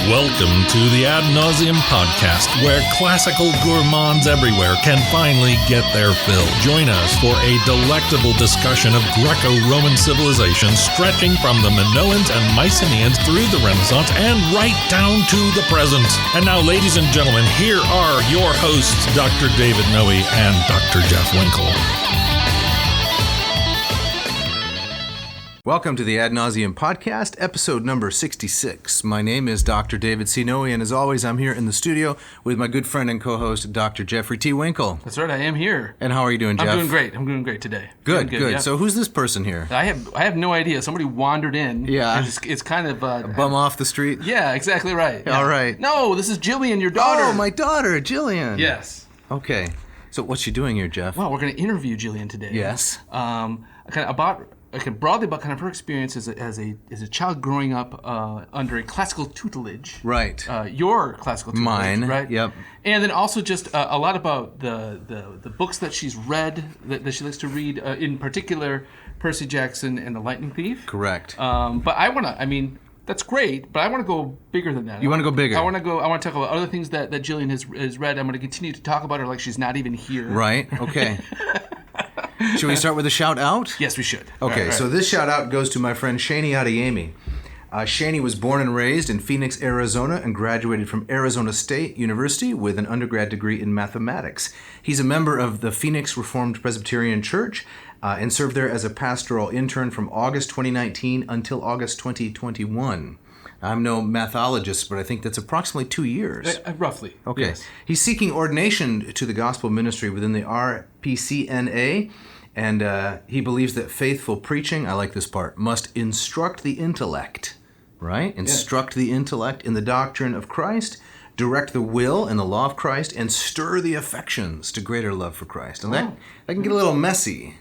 Welcome to the Ad Nauseam podcast, where classical gourmands everywhere can finally get their fill. Join us for a delectable discussion of Greco-Roman civilization stretching from the Minoans and Mycenaeans through the Renaissance and right down to the present. And now, ladies and gentlemen, here are your hosts, Dr. David Noe and Dr. Jeff Winkle. Welcome to the Ad Nauseam podcast, episode number 66. My name is Dr. David C. Noe, and as always, I'm here in the studio with my good friend and co-host, Dr. Jeffrey T. Winkle. That's right, I am here. And how are you doing, Jeff? I'm doing great. I'm doing great today. Good. Yeah. So who's this person here? I have no idea. Somebody wandered in. Yeah. It's kind of... A bum off the street? Yeah, exactly right. Yeah. All right. No, this is Jillian, your daughter. Oh, my daughter, Jillian. Yes. Okay. So what's she doing here, Jeff? Well, we're going to interview Jillian today. Yes. Broadly about kind of her experience as a child growing up under a classical tutelage. Right. Your classical tutelage. Mine. Right. Yep. And then also just a lot about the books that she's read, that she likes to read, in particular Percy Jackson and the Lightning Thief. Correct. But that's great, but I want to go bigger than that. You want to go bigger? I want to talk about other things that Jillian has read. I'm going to continue to talk about her like she's not even here. Right. Okay. Should we start with a shout out? Yes, we should. Okay, Right. So this shout out goes to my friend Shani Adeyemi. Shani was born and raised in Phoenix, Arizona, and graduated from Arizona State University with an undergrad degree in mathematics. He's a member of the Phoenix Reformed Presbyterian Church and served there as a pastoral intern from August 2019 until August 2021. I'm no mathologist, but I think that's approximately 2 years. Roughly. Okay. Yes. He's seeking ordination to the gospel ministry within the RPCNA, and he believes that faithful preaching, I like this part, must instruct the intellect, right? Instruct the intellect in the doctrine of Christ, direct the will in the law of Christ, and stir the affections to greater love for Christ. And that can get a little messy.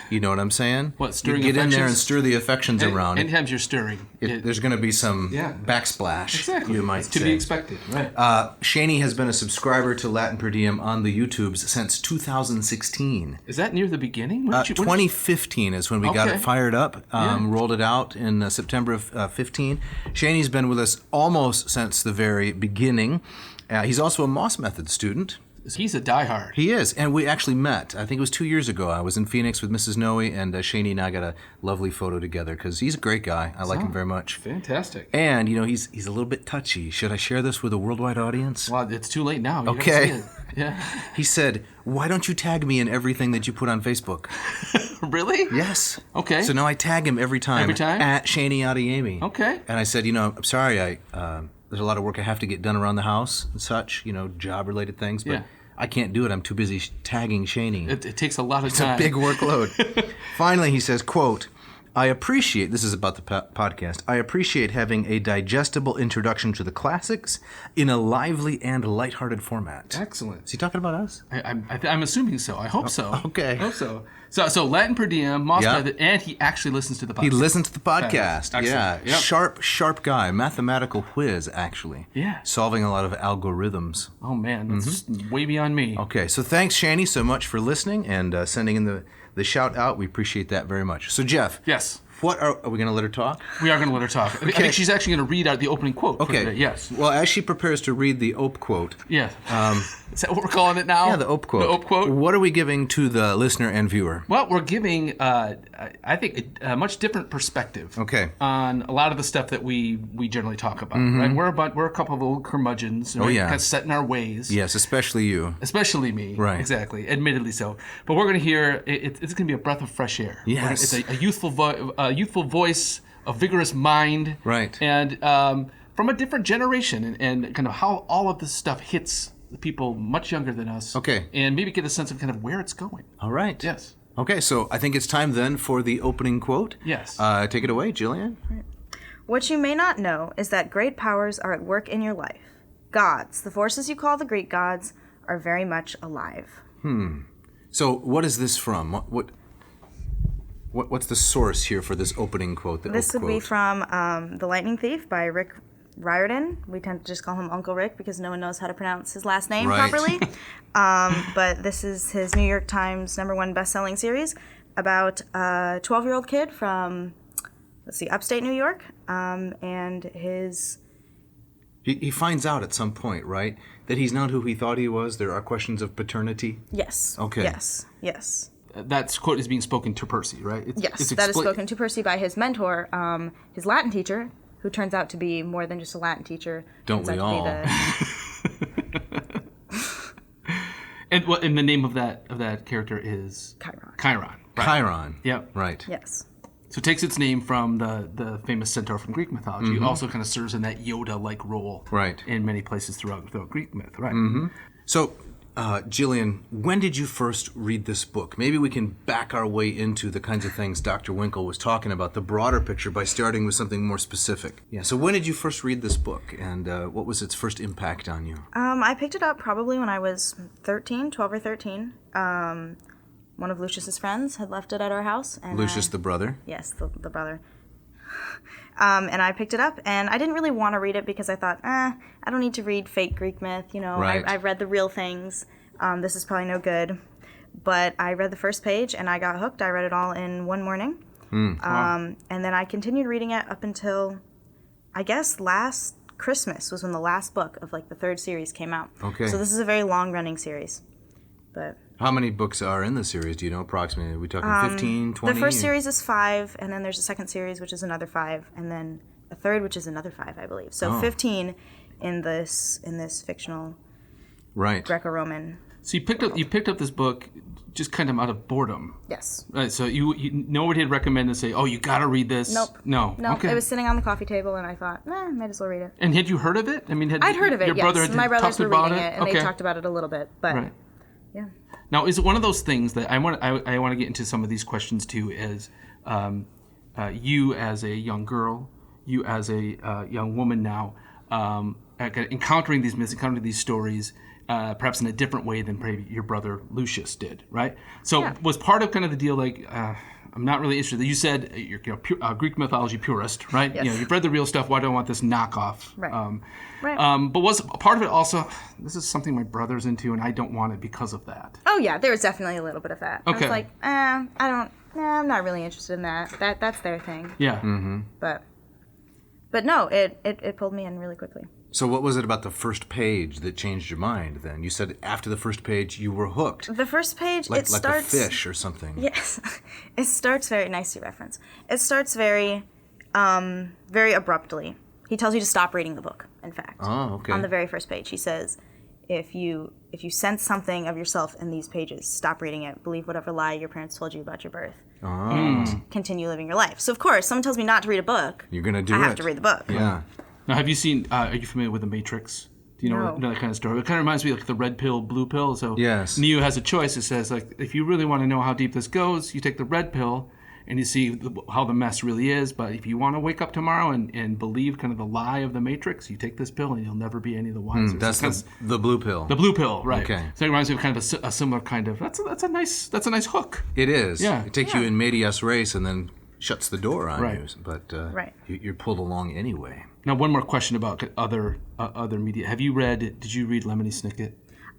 You know what I'm saying? What, stirring you get affections? in there and stir the affections around. Anytime you're stirring. There's going to be some backsplash, exactly. you might it's say. to be expected, right. Shani has been a subscriber to Latin Per Diem on the YouTubes since 2016. Is that near the beginning? 2015 is when we got it fired up, rolled it out in September of 15. Shani's been with us almost since the very beginning. He's also a Moss Method student. He's a diehard. He is, and we actually met. I think it was 2 years ago. I was in Phoenix with Mrs. Noe, and Shani and I got a lovely photo together because he's a great guy. I like him very much. Fantastic. And, he's a little bit touchy. Should I share this with a worldwide audience? Well, it's too late now. You okay. gotta see it. Yeah. He said, "Why don't you tag me in everything that you put on Facebook?" Really? Yes. Okay. So now I tag him every time. Every time? At Shani Adeyemi. Okay. And I said, I'm sorry, there's a lot of work I have to get done around the house and such, job-related things, but I can't do it. I'm too busy tagging Shani. It takes a lot of time. It's a big workload. Finally, he says, quote, "I appreciate," this is about the podcast, "I appreciate having a digestible introduction to the classics in a lively and lighthearted format." Excellent. Is he talking about us? I'm assuming so. I hope so. Okay. I hope so. So Latin Per Diem, Moss Method, and he actually listens to the podcast. He listens to the podcast. Excellent. Yeah. Yep. Sharp guy. Mathematical whiz, actually. Yeah. Solving a lot of algorithms. Oh, man. That's way beyond me. Okay. So thanks, Shani, so much for listening and sending in the shout out. We appreciate that very much. So, Jeff. Yes. What are we going to let her talk? We are going to let her talk. I think she's actually going to read out the opening quote. For today. Yes. Well, as she prepares to read the Ope quote. Yeah. Is that what we're calling it now? Yeah, the Ope quote. The Ope quote. What are we giving to the listener and viewer? Well, we're giving, I think, a much different perspective. Okay. On a lot of the stuff that we generally talk about. Right? We're a couple of old curmudgeons. Right? Yeah. Kind of set in our ways. Yes, especially you. Especially me. Right. Exactly. Admittedly so. But we're going to hear, it's going to be a breath of fresh air. Yes. It's a youthful voice, a vigorous mind. Right. And from a different generation and kind of how all of this stuff hits the people much younger than us. Okay. And maybe get a sense of kind of where it's going. All right. Yes. Okay, so I think it's time then for the opening quote. Yes. Take it away, Jillian. What you may not know is that great powers are at work in your life. Gods, the forces you call the Greek gods, are very much alive. So what is this from? What's the source here for this opening quote? This would be from The Lightning Thief by Rick Riordan. We tend to just call him Uncle Rick because no one knows how to pronounce his last name properly. But this is his New York Times #1 best-selling series about a 12-year-old kid from, upstate New York, and his He finds out at some point, right, that he's not who he thought he was. There are questions of paternity. Yes. Okay. Yes. That quote is being spoken to Percy, right? That is spoken to Percy by his mentor, his Latin teacher, who turns out to be more than just a Latin teacher. Don't we all? And the name of that character is Chiron. Chiron. Right. Chiron. Yep. Right. Yes. So it takes its name from the famous centaur from Greek mythology. It also kind of serves in that Yoda-like role Right. in many places throughout Greek myth, right? So, Jillian, when did you first read this book? Maybe we can back our way into the kinds of things Dr. Winkle was talking about, the broader picture, by starting with something more specific. Yeah. So when did you first read this book, and what was its first impact on you? I picked it up probably when I was 12 or 13. One of Lucius's friends had left it at our house. And Lucius, the brother? Yes, the brother. And I picked it up, and I didn't really want to read it because I thought, I don't need to read fake Greek myth. Right. I've read the real things. This is probably no good. But I read the first page, and I got hooked. I read it all in one morning. And then I continued reading it up until, I guess, last Christmas was when the last book of, the third series came out. Okay. So this is a very long-running series. But How many books are in the series? Do you know approximately? Are we talking 15, 20? the first series is 5, and then there's a second series, which is another 5, and then a third, which is another 5, I believe. So 15 in this fictional Right. Greco-Roman. So you picked up this book just kind of out of boredom. Yes. Right. So you nobody had recommended to say, "Oh, you got to read this." Nope. No. Okay. It was sitting on the coffee table, and I thought, might as well read it. And had you heard of it? I mean, I'd heard of it, your yes. brother had My brothers talked were about reading it, and okay. they talked about it a little bit. But, Right. yeah. Now, is it one of those things that I want to get into some of these questions too? Is you as a young girl, you as a young woman now, encountering these myths, encountering these stories, perhaps in a different way than maybe your brother Lucius did, right? So was part of kind of the deal I'm not really interested. You said you're a Greek mythology purist, right? Yes. You've read the real stuff. Why do I want this knockoff? Right. Right. But was part of it also, this is something my brother's into, and I don't want it because of that. Oh, yeah, there was definitely a little bit of that. Okay. I was like, I'm not really interested in that. That's their thing. Yeah. Mm-hmm. But no, it pulled me in really quickly. So what was it about the first page that changed your mind then? You said after the first page you were hooked. The first page, Like starts... a fish or something. Yes. It starts very... Nice to reference. It starts very abruptly. He tells you to stop reading the book, in fact. Oh, okay. On the very first page, he says, if you sense something of yourself in these pages, stop reading it. Believe whatever lie your parents told you about your birth. And continue living your life. So, of course, someone tells me not to read a book. You're going to do I it. have to read the book. Yeah. Now, have you seen? Are you familiar with The Matrix? Do you know that kind of story? It kind of reminds me of the red pill, blue pill. So Yes. Neo has a choice. It says if you really want to know how deep this goes, you take the red pill, and you see how the mess really is. But if you want to wake up tomorrow and believe kind of the lie of the Matrix, you take this pill, and you'll never be any the wiser. That's the blue pill. The blue pill, right? Okay. So it reminds me of kind of a similar kind of. That's a nice hook. It is. Yeah. It takes you in medias res and then shuts the door on Right. you. But Right. you're pulled along anyway. Now, one more question about other media. Did you read Lemony Snicket?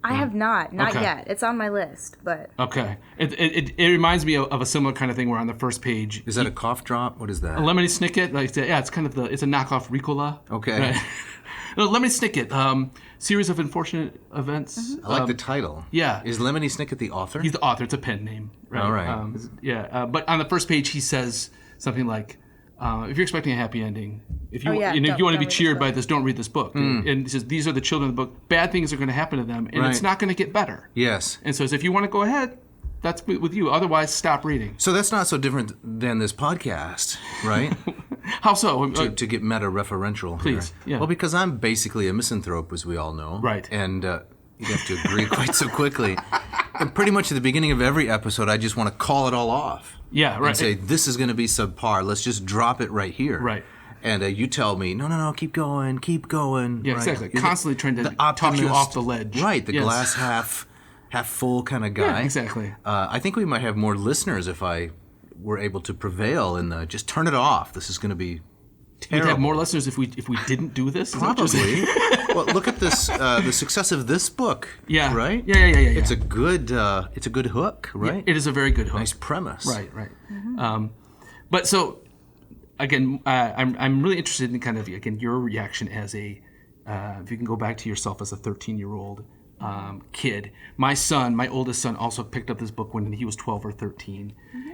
I have not Okay. yet. It's on my list, but Okay. It reminds me of a similar kind of thing where on the first page. Is that a cough drop? What is that? Lemony Snicket, it's kind of it's a knockoff Ricola. Okay. Right? No, Lemony Snicket, series of unfortunate events. I like the title. Yeah. Is Lemony Snicket the author? He's the author. It's a pen name. Right? All right. But on the first page, he says something like, if you're expecting a happy ending, if you yeah, if you want to don't be read this cheered by book. this, don't read this book. And he says these are the children of the book. Bad things are going to happen to them, and it's Right. not going to get better. Yes. And so if you want to go ahead, that's with you. Otherwise, stop reading. So that's not so different than this podcast, right? How so? to get meta-referential Please, here. yeah. Well, because I'm basically a misanthrope, as we all know. Right. And you have to agree quite so quickly. And pretty much at the beginning of every episode, I just want to call it all off. Yeah, right. And say, this is going to be subpar. Let's just drop it right here. Right. And you tell me, no, keep going. Yeah, right? exactly. You're Constantly trying to the talk you optimist. off the ledge. Right, the Yes. glass half full kind of guy. Yeah, exactly. I think we might have more listeners if I were able to prevail in the just turn it off. This is going to be We'd terrible. have more listeners if we didn't do this. Is that what you're saying? Probably. Well, look at this. The success of this book. Yeah. Right. Yeah. It's a good hook, right? It is a very good hook. Nice premise. Right. But so, again, I'm really interested in kind of your reaction as a if you can go back to yourself as a 13-year-old kid. My oldest son, also picked up this book when he was 12 or 13.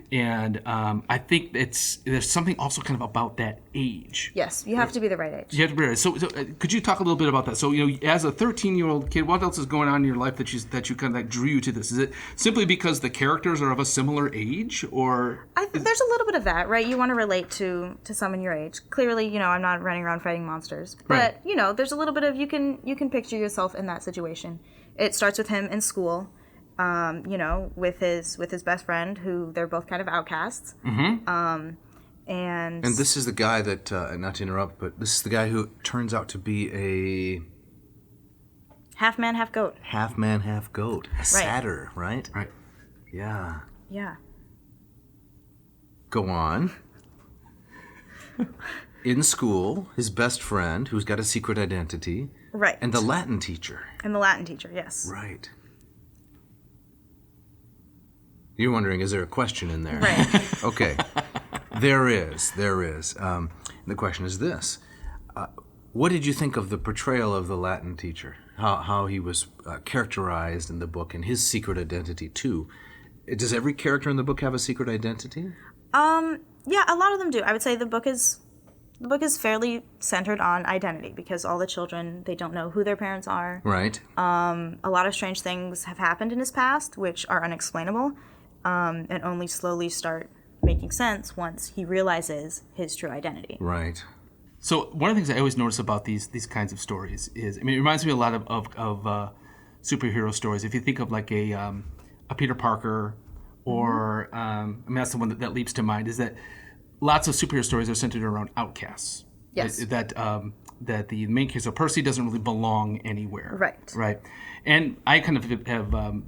And I think there's something also kind of about that age. Yes, you have to be the right age. You have to be right. So could you talk a little bit about that? So, as a 13-year-old kid, what else is going on in your life that you kind of like drew you to this? Is it simply because the characters are of a similar age, or? There's a little bit of that, right? You want to relate to someone your age. Clearly, I'm not running around fighting monsters, but right. There's a little bit of you can picture yourself in that situation. It starts with him in school. With his best friend, who they're both kind of outcasts. And this is the guy that, not to interrupt, but this is the guy who turns out to be a half man, half goat. Half man, half goat. A satyr, right? Right. Yeah. Yeah. Go on. In school, his best friend, who's got a secret identity. Right. And the Latin teacher. Yes. Right. You're wondering, is there a question in there? Right. Okay. There is. The question is this. What did you think of the portrayal of the Latin teacher? How he was characterized in the book and his secret identity, too. Does every character in the book have a secret identity? Yeah, a lot of them do. I would say the book is fairly centered on identity because all the children, they don't know who their parents are. Right. A lot of strange things have happened in his past, which are unexplainable. And only slowly start making sense once he realizes his true identity. Right. So one of the things I always notice about these kinds of stories is, it reminds me a lot of superhero stories. If you think of like a Peter Parker, or that's the one that leaps to mind, is that lots of superhero stories are centered around outcasts. Yes. That the main case of Percy doesn't really belong anywhere. Right. Right. And I kind of have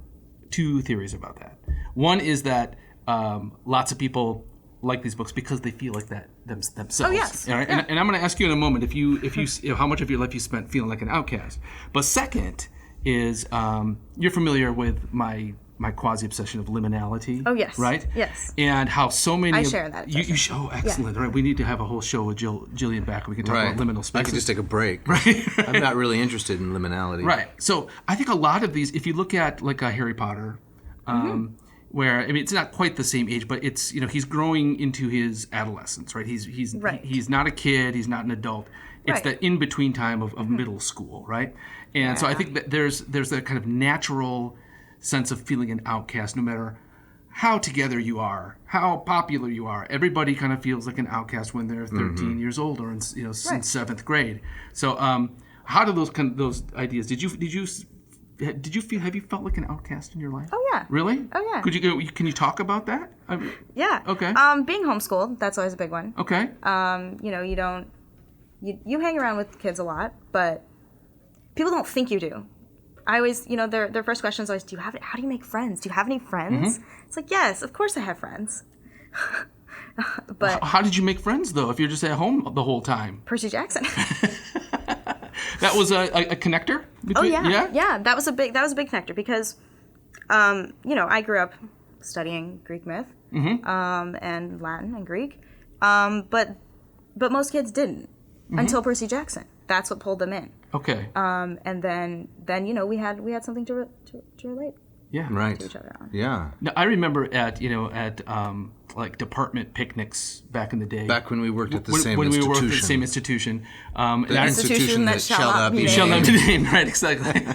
two theories about that. One is that lots of people like these books because they feel like that themselves. Oh, yes. All right? Yeah. And I'm going to ask you in a moment if you how much of your life you spent feeling like an outcast. But second is you're familiar with my quasi-obsession of liminality. Oh, yes. Right? Yes. And how so many... I share that. You oh, excellent. Yeah. Right. We need to have a whole show with Jillian back. We can talk about liminal spaces. I could just take a break. Right. I'm not really interested in liminality. Right. So I think a lot of these, if you look at like a Harry Potter, where, it's not quite the same age, but it's, he's growing into his adolescence, right? He's not a kid. He's not an adult. It's that in-between time of middle school, right? And so I think that there's that kind of natural sense of feeling an outcast, no matter how together you are, how popular you are. Everybody kind of feels like an outcast when they're 13 years old or in seventh grade. So how do those ideas? Did you feel? Have you felt like an outcast in your life? Oh yeah. Really? Oh yeah. Can you talk about that? Yeah. Okay. Being homeschooled, that's always a big one. Okay. You hang around with kids a lot, but people don't think you do. I always, their first question is always, how do you make friends? Do you have any friends? It's like, yes, of course I have friends. But how did you make friends though? If you're just at home the whole time? Percy Jackson. That was a connector? Between, yeah. That was a big connector because, I grew up studying Greek myth, and Latin and Greek, but most kids didn't until Percy Jackson. That's what pulled them in. Okay. And then we had something to relate. Yeah. Right. To each other on. Yeah. Now, I remember at like department picnics back in the day. Back when we worked at the same institution. When we worked at the same institution. The institution that shall not be named. Shall not be named, right, exactly.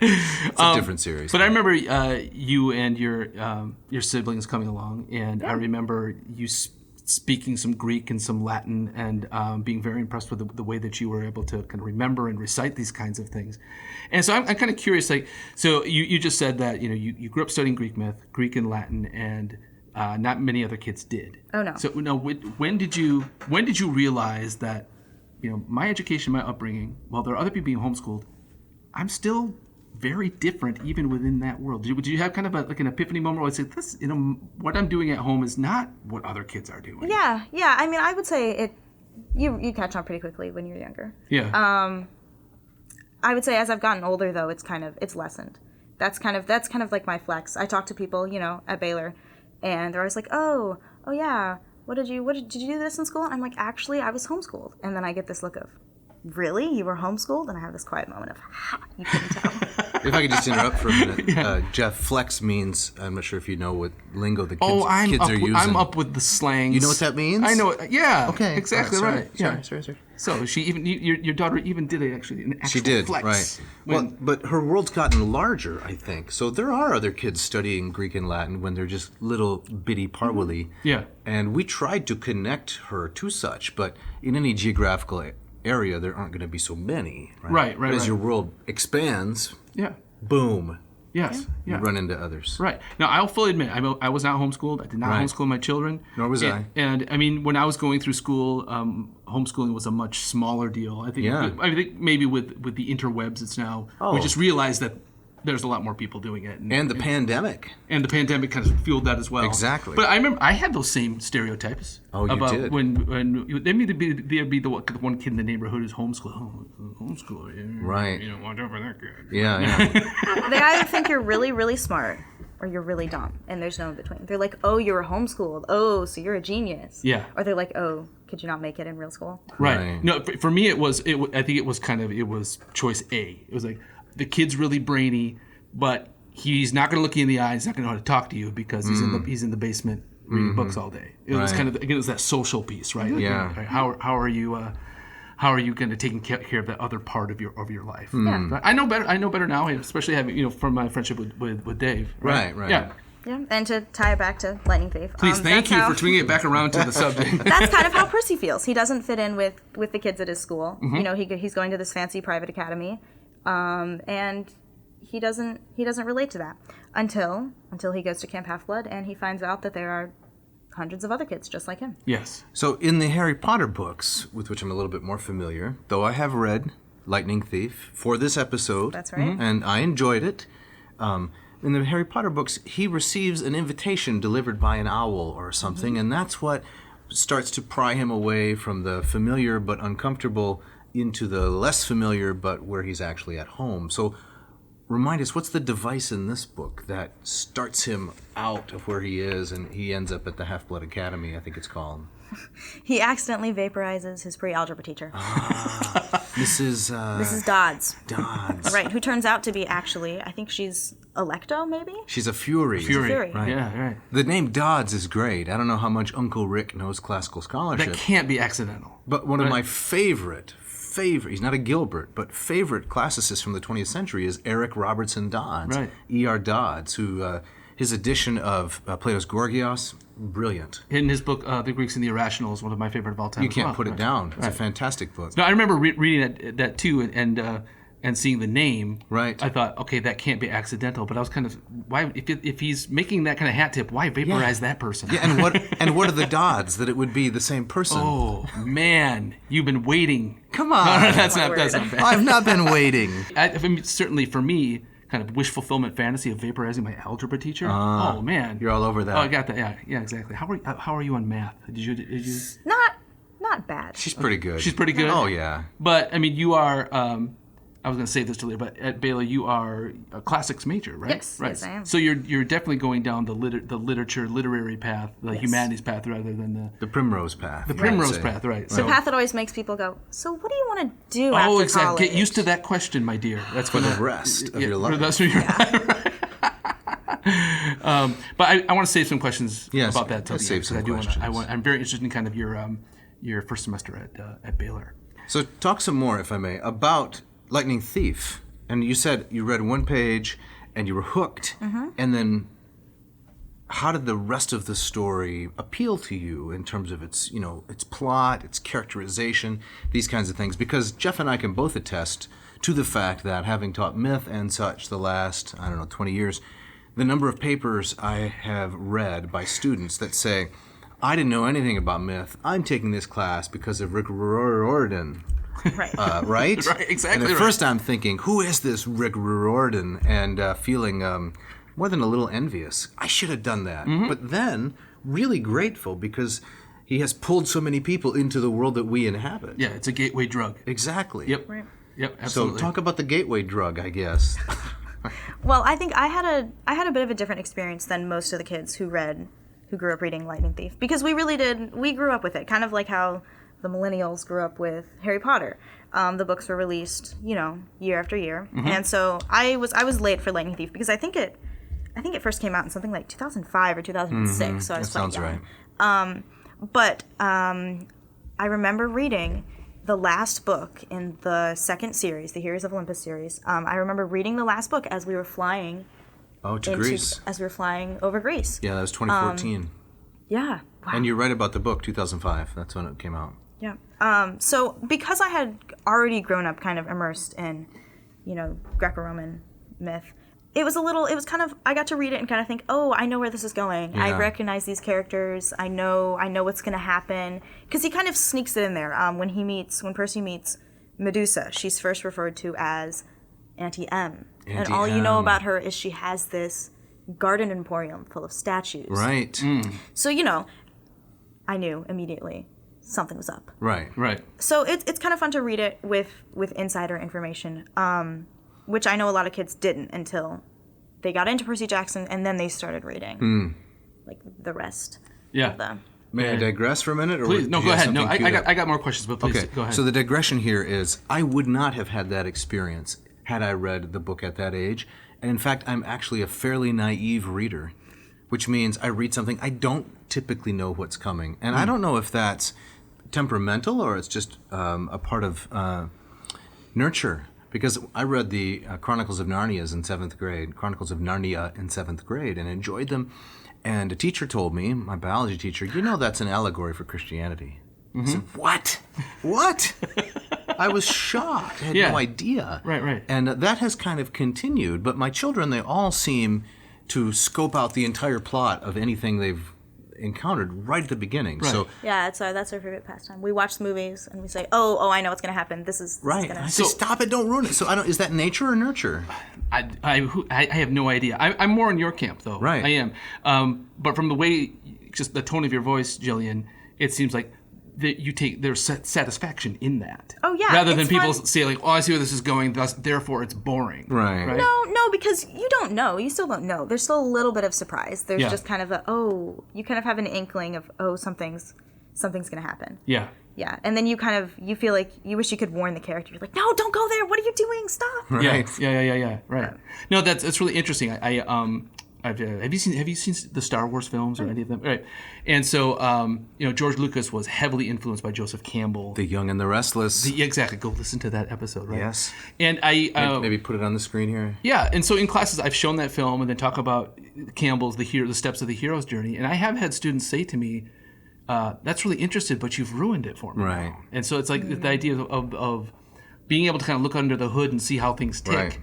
It's a different series. But I remember you and your siblings coming along, and I remember you speaking some Greek and some Latin, and being very impressed with the way that you were able to kind of remember and recite these kinds of things. And so I'm kind of curious, like, so you just said that, you grew up studying Greek myth, Greek and Latin, and not many other kids did. Oh, no. So now, when did you realize that, my education, my upbringing, while there are other people being homeschooled, I'm still very different even within that world? Did you have kind of an epiphany moment where I said, this, what I'm doing at home is not what other kids are doing? Yeah. I would say you catch on pretty quickly when you're younger. Yeah. I would say as I've gotten older though, it's lessened. That's kind of like my flex. I talk to people, at Baylor, and they're always like, oh yeah, did you do this in school? I'm like, actually, I was homeschooled. And then I get this look of, really? You were homeschooled? And I have this quiet moment of, ha, you couldn't tell. If I could just interrupt for a minute. Jeff, flex means, I'm not sure if you know what lingo the kids are using. I'm up with the slangs. You know what that means? I know it. Yeah. Okay. Exactly right. Sorry. So she even your daughter even did an actual She did, flex. right. Well, but her world's gotten larger, I think. So there are other kids studying Greek and Latin when they're just little bitty parvuli. Yeah. And we tried to connect her to such, but in any geographical area, there aren't going to be so many. Right. But as your world expands, boom. Yes. You run into others. Right. Now, I'll fully admit, I was not homeschooled. I did not homeschool my children. Nor was I. And I mean, when I was going through school, homeschooling was a much smaller deal. I think maybe with the interwebs, it's now we just realized that there's a lot more people doing it. And the pandemic. And the pandemic kind of fueled that as well. Exactly. But I remember I had those same stereotypes. Oh, you about did? When there'd be the one kid in the neighborhood who's homeschooled. Homeschooler. Right. Watch out for that kid. Yeah. They either think you're really, really smart or you're really dumb, and there's no in between. They're like, oh, you were homeschooled. Oh, so you're a genius. Yeah. Or they're like, oh, could you not make it in real school? Right. No, for me, I think it was choice A. It was like, the kid's really brainy, but he's not going to look you in the eye. He's not going to know how to talk to you because he's in the basement reading books all day. It was kind of, again, it was that social piece, right? Yeah. Like, how are you going to take care of that other part of your life? Yeah. I know better now, especially having from my friendship with Dave. Right. Yeah. Yeah, and to tie it back to Lightning Thief. Please, thank you for bringing it back around to the subject. That's kind of how Percy feels. He doesn't fit in with the kids at his school. He's going to this fancy private academy, and he doesn't relate to that until he goes to Camp Half-Blood and he finds out that there are hundreds of other kids just like him. Yes. So in the Harry Potter books, with which I'm a little bit more familiar, though I have read Lightning Thief for this episode. That's right. And I enjoyed it. In the Harry Potter books, he receives an invitation delivered by an owl or something, and that's what starts to pry him away from the familiar but uncomfortable into the less familiar but where he's actually at home. So remind us, what's the device in this book that starts him out of where he is and he ends up at the Half-Blood Academy, I think it's called? He accidentally vaporizes his pre-algebra teacher. Mrs. Dodds. Dodds. Right, who turns out to be actually, I think she's Electo, maybe? She's a Fury. Fury. Right. Yeah, right. The name Dodds is great. I don't know how much Uncle Rick knows classical scholarship. That can't be accidental. But one of my favorite, he's not a Gilbert, but favorite classicists from the 20th century is Eric Robertson Dodds. Right. E.R. Dodds, who, his edition of Plato's Gorgias, brilliant. In his book, The Greeks and the Irrational, is one of my favorite of all time. You can't put it down. It's a fantastic book. No, I remember reading that too, and seeing the name. Right. I thought, okay, that can't be accidental. But I was kind of, why? If he's making that kind of hat tip, why vaporize that person? Yeah, and what are the Dodds that it would be the same person? Oh man, you've been waiting. Come on. That's not bad. I've not been waiting. I mean, certainly for me, kind of wish fulfillment fantasy of vaporizing my algebra teacher. Oh man, You're all over that. Oh, I got that. Yeah, exactly. How are you on math? Did you? Not bad. She's pretty good. She's pretty good. Oh yeah. But I mean, you are. I was going to save this to later, but at Baylor, you are a classics major, right? Yes, right. yes, I am. So you're definitely going down the literary path, the humanities path, rather than the primrose path. the primrose path, right? The path that always makes people go, so what do you want to do after exactly. college? Get used to that question, my dear. That's For the rest of your life. For the rest of your life. But I want to save some questions about that. Let's save some questions. I'm very interested in kind of your first semester at Baylor. So talk some more, if I may, about Lightning Thief. And you said you read one page and you were hooked. Mm-hmm. And then how did the rest of the story appeal to you in terms of its plot, its characterization, these kinds of things? Because Jeff and I can both attest to the fact that having taught myth and such the last, 20 years, the number of papers I have read by students that say, I didn't know anything about myth. I'm taking this class because of Rick Riordan. Right. Right? Right, exactly. And at first I'm thinking, who is this Rick Riordan? And feeling more than a little envious. I should have done that. Mm-hmm. But then really grateful because he has pulled so many people into the world that we inhabit. Yeah, it's a gateway drug. Exactly. Yep. Right. Yep, absolutely. So talk about the gateway drug, I guess. Well, I think I had a bit of a different experience than most of the kids who grew up reading Lightning Thief, because we really did. We grew up with it, kind of like how the millennials grew up with Harry Potter. The books were released, year after year, and so I was late for Lightning Thief because I think it first came out in something like 2005 or 2006. So I was that sounds young. right. But I remember reading the last book in the second series, the Heroes of Olympus series. I remember reading the last book as we were flying. Greece. As we were flying over Greece. Yeah, that was 2014. Yeah. Wow. And you're right about the book, 2005. That's when it came out. Yeah. So because I had already grown up kind of immersed in, Greco-Roman myth, it was kind of, I got to read it and kind of think, oh, I know where this is going. Yeah. I recognize these characters. I know what's going to happen. Because he kind of sneaks it in there. When Percy meets Medusa, she's first referred to as Auntie M. And all you know about her is she has this garden emporium full of statues. Right. So, I knew immediately something was up. Right. So it's kind of fun to read it with insider information, which I know a lot of kids didn't until they got into Percy Jackson and then they started reading like the rest of them. May I digress for a minute? Or Please, no, go ahead. No, I I got more questions, but please go ahead. So the digression here is I would not have had that experience had I read the book at that age. And in fact, I'm actually a fairly naive reader, which means I read something I don't typically know what's coming. And I don't know if that's temperamental or it's just a part of nurture. Because I read the Chronicles of Narnia in 7th grade, and enjoyed them. And a teacher told me, my biology teacher, that's an allegory for Christianity. I said, what? What? I was shocked. I had no idea. Right. And that has kind of continued. But my children, they all seem to scope out the entire plot of anything they've encountered right at the beginning. Right. So yeah, that's our favorite pastime. We watch the movies and we say, "Oh, I know what's going to happen. This is right." Gonna... I say, stop it! Don't ruin it. So is that nature or nurture? I have no idea. I'm more in your camp though. Right. I am. But from the way, just the tone of your voice, Jillian, it seems like that you take there's satisfaction in that. Oh yeah. Rather than people say like, "Oh, I see where this is going. Therefore, it's boring." Right. No, because you don't know. You still don't know. There's still a little bit of surprise. There's just kind of you kind of have an inkling of something's going to happen. Yeah. Yeah, and then you feel like you wish you could warn the character. You're like, no, don't go there. What are you doing? Stop. Right. Yeah. Right. No, that's really interesting. Have you seen the Star Wars films or any of them? Right. And so George Lucas was heavily influenced by Joseph Campbell. The Young and the Restless. Exactly. Go listen to that episode. Right. Yes. And maybe put it on the screen here. Yeah. And so in classes, I've shown that film and then talk about Campbell's the steps of the hero's journey. And I have had students say to me, "That's really interesting, but you've ruined it for me." Right. Now. And so it's like the idea of being able to kind of look under the hood and see how things tick. Right.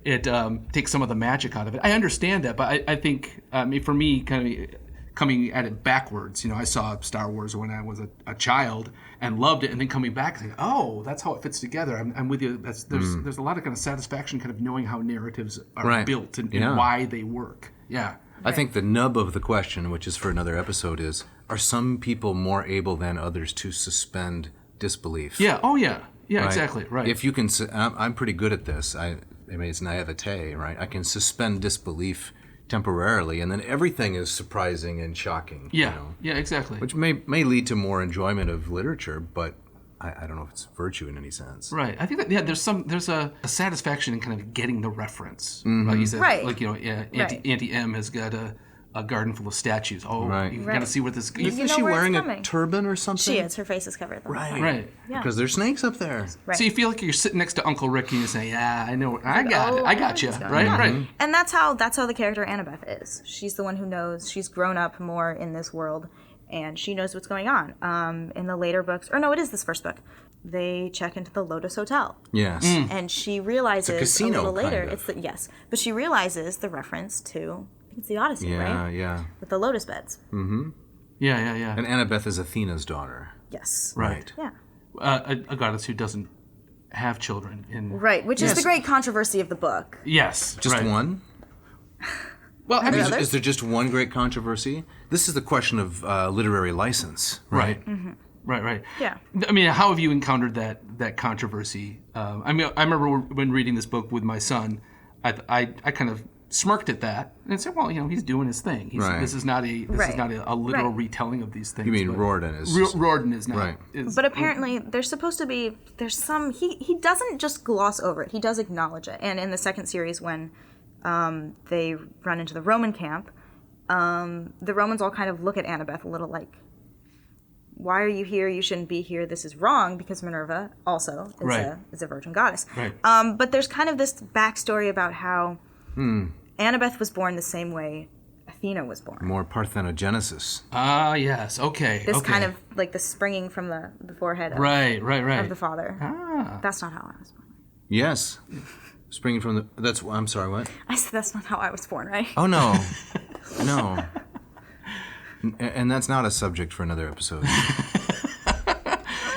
It takes some of the magic out of it. I understand that, but I think for me, kind of coming at it backwards, I saw Star Wars when I was a child and loved it, and then coming back and saying, "Oh, that's how it fits together." I'm with you. There's a lot of kind of satisfaction, kind of knowing how narratives are built and why they work. Yeah. I think the nub of the question, which is for another episode, is: are some people more able than others to suspend disbelief? Yeah. Oh, yeah. Yeah. Right? Exactly. Right. If you can, I'm pretty good at this. It's naivete, right? I can suspend disbelief temporarily, and then everything is surprising and shocking. Yeah, yeah, exactly. Which may lead to more enjoyment of literature, but I don't know if it's virtue in any sense. Right. I think that there's a satisfaction in kind of getting the reference. Like you said, like Auntie M has got a garden full of statues. Oh, you've got to see what this. Isn't she wearing a turban or something? She is. Her face is covered. Right. Yeah. Because there's snakes up there. Right. So you feel like you're sitting next to Uncle Rick and you say, "Yeah, I know. I got it. I got you." Right. Yeah. Right. And that's how the character Annabeth is. She's the one who knows. She's grown up more in this world, and she knows what's going on. In the later books, or no, it is this first book. They check into the Lotus Hotel. Yes. And she realizes it's a casino, a little later. Kind of. But she realizes the reference to. It's the Odyssey, right? Yeah. With the lotus beds. Mm-hmm. Yeah. And Annabeth is Athena's daughter. Yes. Right. Yeah. A goddess who doesn't have children. Right, which is the great controversy of the book. Yes. Just one? Well, is there just one great controversy? This is the question of literary license, right? Mm-hmm. Right. Yeah. I mean, how have you encountered that controversy? I remember when reading this book with my son, I kind of smirked at that and said, "Well, he's doing his thing. This is not a literal retelling of these things." You mean Riordan is? Riordan is not. Right. But apparently, there's supposed to be some. He doesn't just gloss over it. He does acknowledge it. And in the second series, when they run into the Roman camp, the Romans all kind of look at Annabeth a little like, "Why are you here? You shouldn't be here. This is wrong," because Minerva also is a virgin goddess. Right. But there's kind of this backstory about how Annabeth was born the same way Athena was born. More parthenogenesis. Ah, yes. Okay. This kind of like the springing from the forehead of, of the father. Ah. That's not how I was born. Yes. Springing from the... I'm sorry, what? I said that's not how I was born, right? Oh, no. No. And that's not a subject for another episode.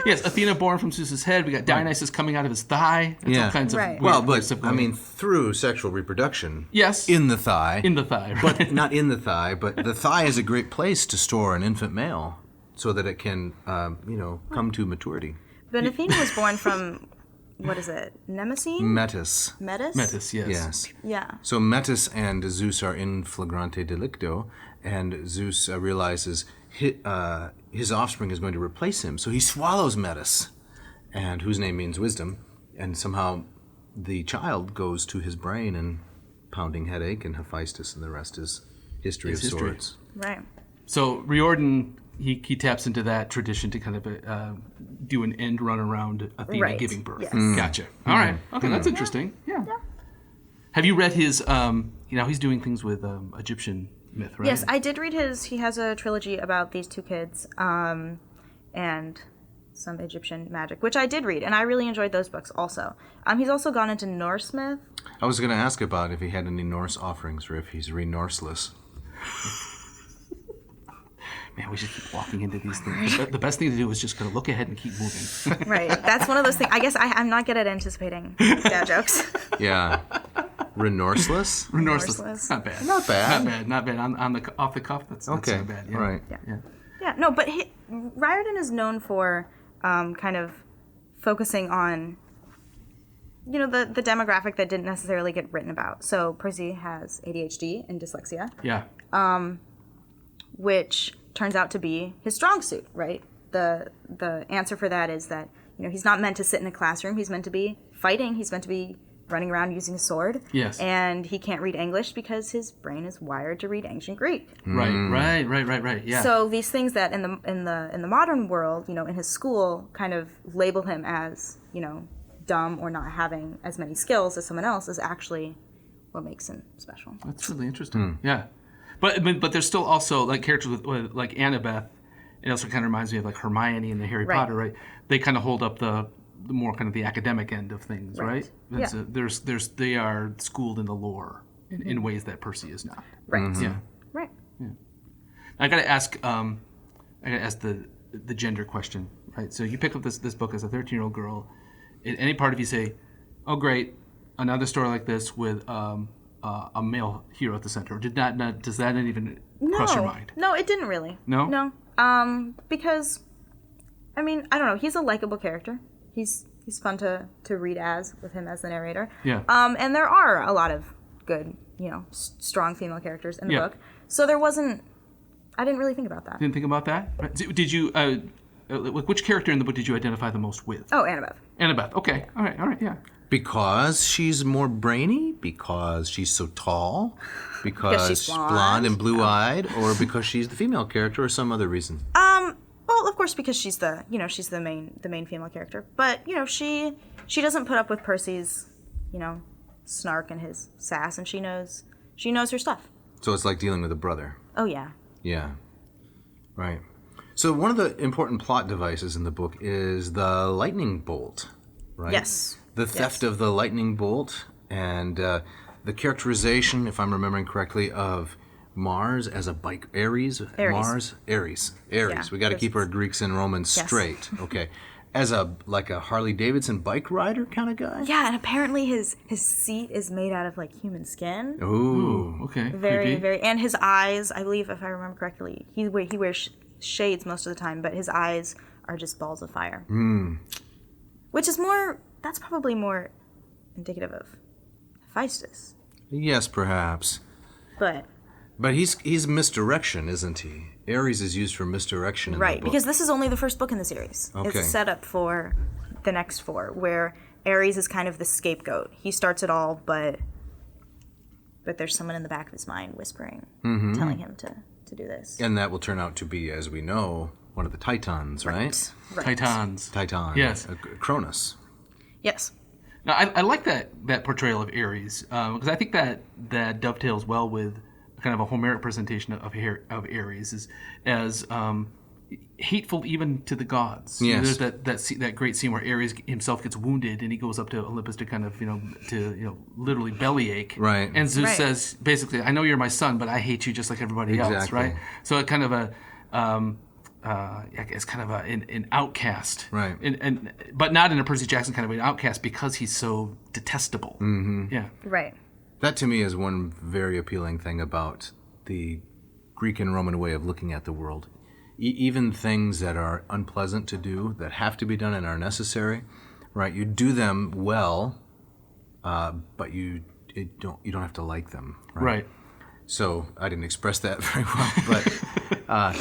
Yes, Athena born from Zeus's head. We got Dionysus coming out of his thigh. It's all kinds of weird but stuff I going mean, on. through sexual reproduction. Yes. In the thigh. In the thigh, right. But not in the thigh, but the thigh is a great place to store an infant male so that it can, come to maturity. But Athena was born from, what is it, Navseam? Metis. Metis, yes. Yes. Yeah. So Metis and Zeus are in flagrante delicto, and Zeus realizes his offspring is going to replace him. So he swallows Metis, and whose name means wisdom, and somehow the child goes to his brain and pounding headache and Hephaestus, and the rest is history of swords. Right. So Riordan, he taps into that tradition to kind of do an end run around Athena giving birth. Yes. Gotcha. All right. Okay, that's interesting. Yeah. Have you read his, he's doing things with Egyptian myth, right? Yes, I did read he has a trilogy about these two kids and some Egyptian magic, which I did read, and I really enjoyed those books also. He's also gone into Norse myth. I was going to ask about if he had any Norse offerings or if he's re-Norseless. Man, we should keep walking into these things. The best thing to do is just kind of look ahead and keep moving. Right. That's one of those things. I guess I'm not good at anticipating dad jokes. Yeah. Remorseless? Remorseless. Not bad. Not bad. Not bad. On the off the cuff, that's okay. not bad. Yeah. All right. Yeah. No, but Riordan is known for kind of focusing on, the demographic that didn't necessarily get written about. So Percy has ADHD and dyslexia. Yeah. Which turns out to be his strong suit, right? The answer for that is that, he's not meant to sit in a classroom. He's meant to be fighting. He's meant to be running around using a sword. Yes. And he can't read English because his brain is wired to read ancient Greek. Right. Yeah. So these things that in the modern world, in his school kind of label him as, dumb or not having as many skills as someone else is actually what makes him special. That's really interesting. Yeah. But there's still also like characters with like Annabeth. It also kind of reminds me of like Hermione in the Harry Potter, right? They kind of hold up the more kind of the academic end of things, right? They are schooled in the lore in ways that Percy is not. Right. Mm-hmm. Yeah. Right. Yeah. I got to ask the gender question, right? So you pick up this book as a 13-year-old girl. In any part of you say, "Oh, great, another story like this with a male hero at the center." Does that not even cross your mind? No, it didn't really. No? No. Because, I mean, I don't know. He's a likable character. He's fun to read with him as the narrator. Yeah. And there are a lot of good, strong female characters in the book. So I didn't really think about that. Didn't think about that? Right. Did you, which character in the book did you identify the most with? Oh, Annabeth. Annabeth. Okay. All right. Yeah. Because she's more brainy? Because she's so tall? Because she's she's blonde and blue-eyed? Or because she's the female character or some other reason? Well, of course, because she's the main female character. But, she doesn't put up with Percy's, snark and his sass, and she knows her stuff. So it's like dealing with a brother. Oh, yeah. Yeah. Right. So one of the important plot devices in the book is the lightning bolt, right? Yes. The theft of the lightning bolt and the characterization, if I'm remembering correctly, of Mars as a bike. Ares. Yeah, we got to keep our Greeks and Romans straight. Okay. As a Harley Davidson bike rider kind of guy? Yeah, and apparently his seat is made out of human skin. Ooh. Okay. Very, Creepy. very, and his eyes, I believe, if I remember correctly, he wears shades most of the time, but his eyes are just balls of fire. Which is that's probably more indicative of Hephaestus. Yes, perhaps. But he's misdirection, isn't he? Aries is used for misdirection in the right, book. because this is only the first book in the series. Okay. It's a setup for the next 4, where Aries is kind of the scapegoat. He starts it all, but there's someone in the back of his mind whispering, telling him to do this. And that will turn out to be, as we know, one of the Titans, right? Titans. Titan. Yes. Cronus. Yes. Now, I like that portrayal of Aries because I think that dovetails well with kind of a Homeric presentation of Aries as hateful even to the gods. Yes. There's that great scene where Aries himself gets wounded and he goes up to Olympus to kind of literally bellyache. Right. And Zeus Right. says basically, I know you're my son, but I hate you just like everybody else. Exactly. Right. So it kind of it's kind of an outcast, Right? But not in a Percy Jackson kind of way, an outcast because he's so detestable. Mm-hmm. Yeah, Right. That to me is one very appealing thing about the Greek and Roman way of looking at the world. Even things that are unpleasant to do, that have to be done and are necessary, right? You do them well, but you don't have to like them, right? Right. So I didn't express that very well, but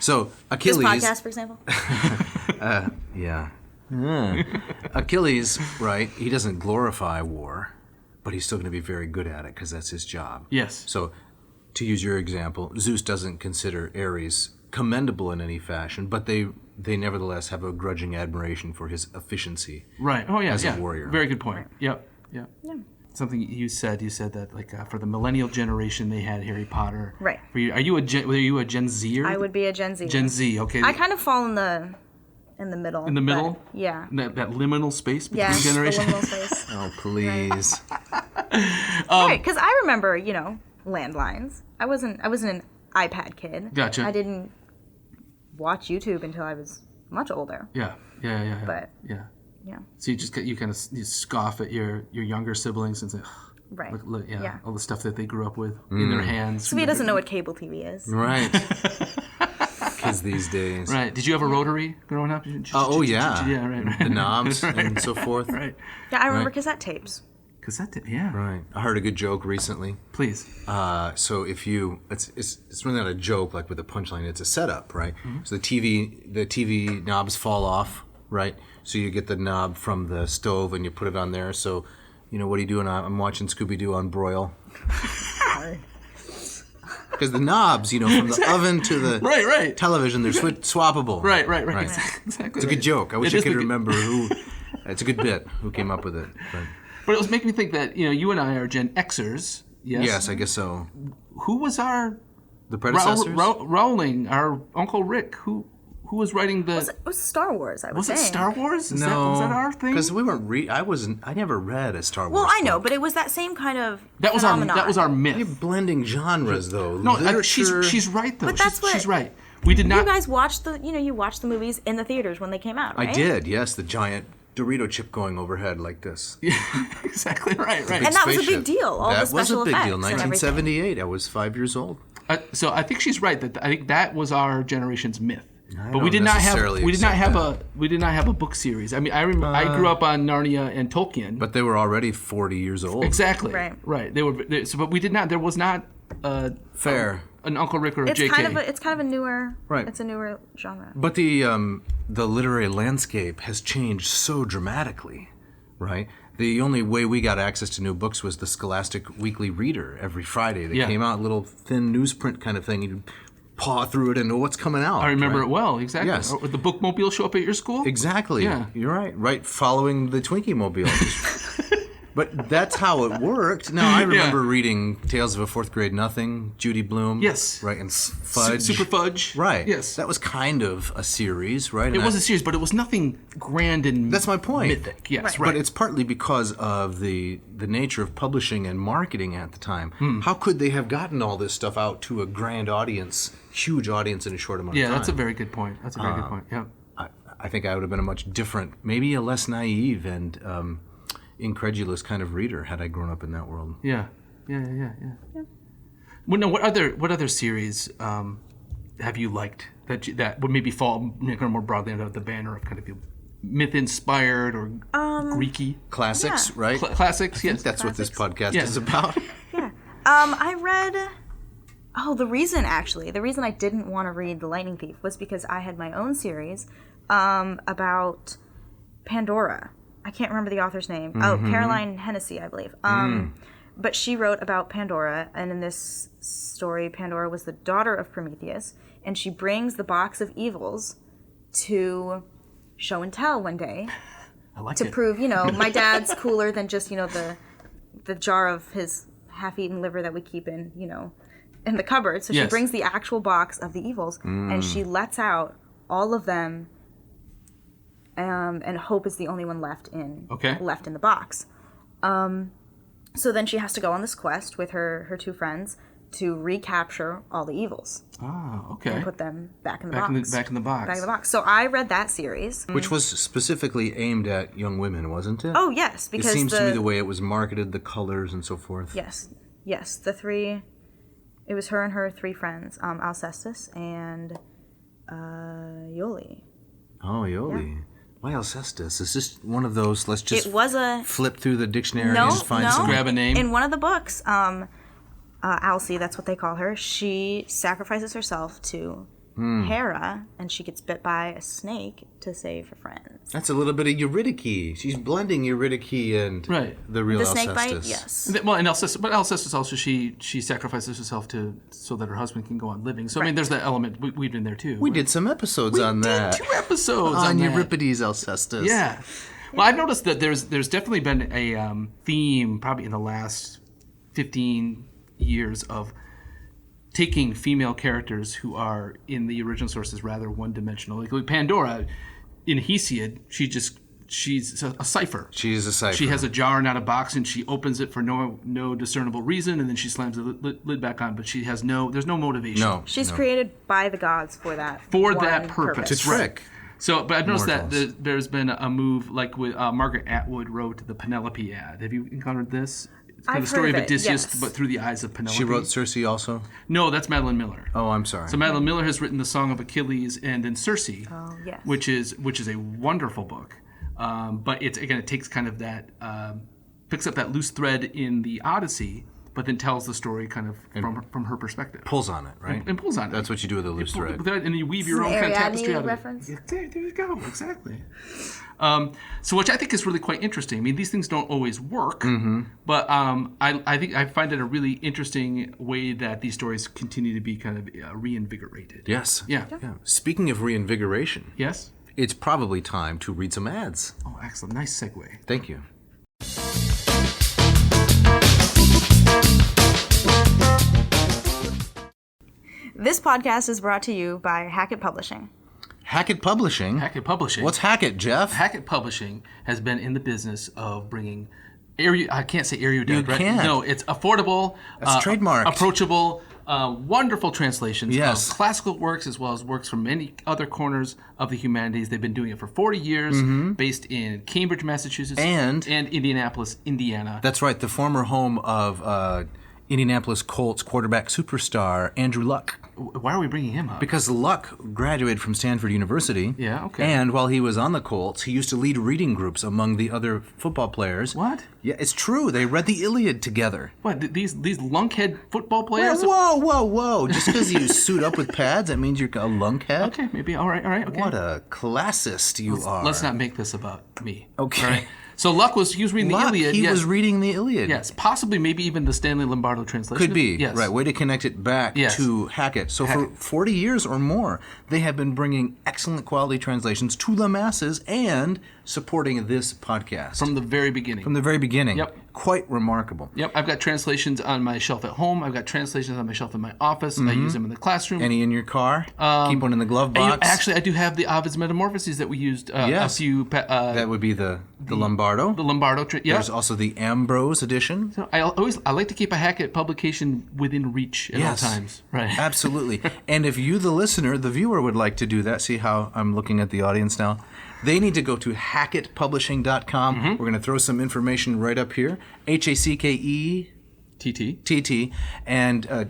so Achilles. This podcast, for example. Yeah. Achilles, right? He doesn't glorify war, but he's still going to be very good at it because that's his job. Yes. So, to use your example, Zeus doesn't consider Ares commendable in any fashion, but they nevertheless have a grudging admiration for his efficiency. Right. Oh yeah. As yeah. a warrior. Very good point. Right. Yep. Yeah. Something you said that like for the millennial generation they had Harry Potter. Right. Were you a Gen Zer? I would be a Gen Z. Gen Z. Okay. I kind of fall in the middle. In the middle? but yeah. that liminal space between Yeah. generations. The liminal space. Oh, please. Right, because I remember, landlines. I wasn't an iPad kid. Gotcha. I didn't watch YouTube until I was much older. Yeah. But yeah. yeah. So you kind of scoff at your younger siblings and say, Right. look, Yeah. all the stuff that they grew up with in their hands. So he doesn't know what cable TV is. Right. Kids these days. Right. Did you have a rotary growing up? Oh, yeah. Yeah, right. The knobs and so forth. Right. Yeah, I remember Right. cassette tapes. Yeah. Right. I heard a good joke recently. Please. So if you, it's really not a joke like with a punchline. It's a setup, right? Mm-hmm. So the TV knobs fall off, right? So you get the knob from the stove and you put it on there. So, what are you doing? I'm watching Scooby-Doo on broil. Because the knobs, from the oven to the Right. television, they're swappable. Right. Exactly. It's a good joke. I wish It I is could the good- remember who. It's a good bit. Who came up with it? But it was making me think that you and I are Gen Xers. Yes. Yes, I guess so. Who was our The predecessors. Rowling? Our Uncle Rick. Who was writing the? It was Star Wars, I was Was it saying. Star Wars? Was that our thing? Because we weren't. I never read a Star Wars. Well, I know, book. but it was that same kind of That was phenomenon. our myth. You're blending genres, though. No, Literature. she's right though. But that's she's what- right. We did You not. guys watched you watched the movies in the theaters when they came out, right? I did. Yes, the giant Dorito chip going overhead like this. Exactly right. Right. And that was a Spaceship. big deal. All that the special was a big deal. effects and everything. 1978. I was 5 years old. So I think she's right I think that was our generation's myth. I But we don't did not have necessarily we did not accept have we did not have a book series. I mean, I grew up on Narnia and Tolkien. But they were already 40 years old. Exactly. Right. They were. But we did not. There was not. Fair. An Uncle Rick or a It's JK. it's kind of a newer. Right. It's a newer genre. But the literary landscape has changed so dramatically, right? The only way we got access to new books was the Scholastic Weekly Reader every Friday. They came out, little thin newsprint kind of thing. You'd paw through it and know what's coming out. I remember right? it well. Exactly. Yes. Or would the bookmobile show up at your school? Exactly. Yeah. You're right. Right following the Twinkie Mobile. But that's how it worked. Now, I remember reading Tales of a Fourth Grade Nothing, Judy Blume. Yes. Right, and Fudge. Super Fudge. Right. Yes. That was kind of a series, right? It was a series, but it was nothing grand and That's my point. mythic. Yes, right. But it's partly because of the nature of publishing and marketing at the time. How could they have gotten all this stuff out to a grand audience, huge audience in a short amount of time? Yeah, that's a very good point. That's a very good point. Yeah. I think I would have been a much different, maybe a less naive and incredulous kind of reader had I grown up in that world. Yeah. Well, no. What other series have you liked that would maybe fall more broadly under the banner of kind of myth-inspired or Greeky. Classics, Yeah. right? Classics, yes. That's what this podcast Yes. is about. Yeah. I read. Oh, the reason I didn't want to read The Lightning Thief was because I had my own series about Pandora. I can't remember the author's name. Oh, Caroline Hennessy, I believe. But she wrote about Pandora, and in this story, Pandora was the daughter of Prometheus, and she brings the box of evils to show and tell one day I like to it. prove, my dad's cooler than just, the jar of his half-eaten liver that we keep in the cupboard. So she Yes. brings the actual box of the evils, and she lets out all of them, and Hope is the only one left in the box. So then she has to go on this quest with her two friends to recapture all the evils Ah, okay. and put them back in the Back box. in the box. Back in the box. So I read that series. Which was specifically aimed at young women, wasn't it? Oh, yes, It because seems to me the way it was marketed, the colors and so forth. Yes. It was her and her three friends, Alcestis and Yoli. Oh, Yoli. Why Alcestis? Is this one of those, let's just It was a... flip through the dictionary No, and find no. some... Grab a name. In one of the books, Alcee, that's what they call her, she sacrifices herself to Hera, and she gets bit by a snake to save her friends. That's a little bit of Eurydice. She's blending Eurydice and Right. the real The Alcestis. snake bite, yes. Well, and Alcestis also, she sacrifices herself so that her husband can go on living. So, I mean, there's that element we've in there, too. We did some episodes on that. 2 episodes on on that. Euripides Alcestis. Yeah. Well, I've noticed that there's definitely been a theme probably in the last 15 years of taking female characters who are in the original sources rather one-dimensional. Like Pandora, in Hesiod, she's a cipher. She's a cipher. She has a jar, not a box, and she opens it for no discernible reason, and then she slams the lid back on. But there's no motivation. No. She's created by the gods for that That one purpose. To trick. So, but I've noticed Mortals. that there's been a move, like with Margaret Atwood wrote the Penelope ad. Have you encountered this? It's kind of I've the story heard of of it, Odysseus, yes. but through the eyes of Penelope. She wrote Circe also? No, that's Madeline Miller. Oh, I'm sorry. So Madeline Miller has written the Song of Achilles and then Circe, Oh, yes. which is a wonderful book. But it takes kind of that picks up that loose thread in the Odyssey, but then tells the story kind of from her perspective. Pulls on it, right? And pulls on it. That's what you do with a loose thread. And you weave your It's own an kind of tapestry Ariadne out of reference? it. Yeah, there you go. Exactly. So which I think is really quite interesting. I mean, these things don't always work, but I think I find it a really interesting way that these stories continue to be kind of reinvigorated. Yes. Yeah. Speaking of reinvigoration, Yes? it's probably time to read some ads. Oh, excellent. Nice segue. Thank you. This podcast is brought to you by Hackett Publishing. Hackett Publishing? Hackett Publishing. What's Hackett, Jeff? Hackett Publishing has been in the business of bringing I can't say erudite, right? can't. No, it's affordable, That's trademarked. approachable, wonderful translations Yes. of classical works as well as works from many other corners of the humanities. They've been doing it for 40 years, based in Cambridge, Massachusetts, And Indianapolis, Indiana. That's right, the former home of Indianapolis Colts quarterback superstar Andrew Luck. Why are we bringing him up? Because Luck graduated from Stanford University. Yeah, okay. And while he was on the Colts, he used to lead reading groups among the other football players. What? Yeah, it's true. They read the Iliad together. What, these lunkhead football players? Whoa. Just because you suit up with pads, that means you're a lunkhead? Okay, maybe. All right. Okay. What a classist you are. Let's not make this about me. Okay. All right. So Luck was reading Luck, the Iliad. he yes. was reading the Iliad. Yes, possibly maybe even the Stanley Lombardo translation. Could be. Yes. Right, way to connect it back Yes. to Hackett. So Hackett. for 40 years or more, they have been bringing excellent quality translations to the masses and supporting this podcast. From the very beginning. From the very beginning. Yep. Quite remarkable. Yep, I've got translations on my shelf at home. I've got translations on my shelf in my office. I use them in the classroom. Any in your car? Keep one in the glove box. Actually, I do have the Ovid's Metamorphoses that we used Yes. a few. That would be the Lombardo. The Lombardo. Yeah. There's also the Ambrose edition. So I like to keep a Hackett publication within reach at all times. Right. Absolutely. And if you, the listener, the viewer, would like to do that, see how I'm looking at the audience now? They need to go to hackettpublishing.com. We're going to throw some information right up here. HACKETT. TT. And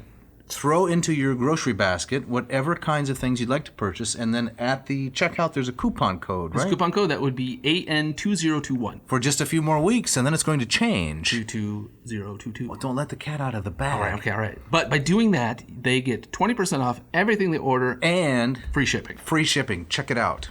throw into your grocery basket whatever kinds of things you'd like to purchase, and then at the checkout there's a coupon code, right? This coupon code, that would be AN2021. For just a few more weeks, and then it's going to change. 22022. Well, don't let the cat out of the bag. All right. But by doing that, they get 20% off everything they order. And free shipping. Free shipping. Check it out.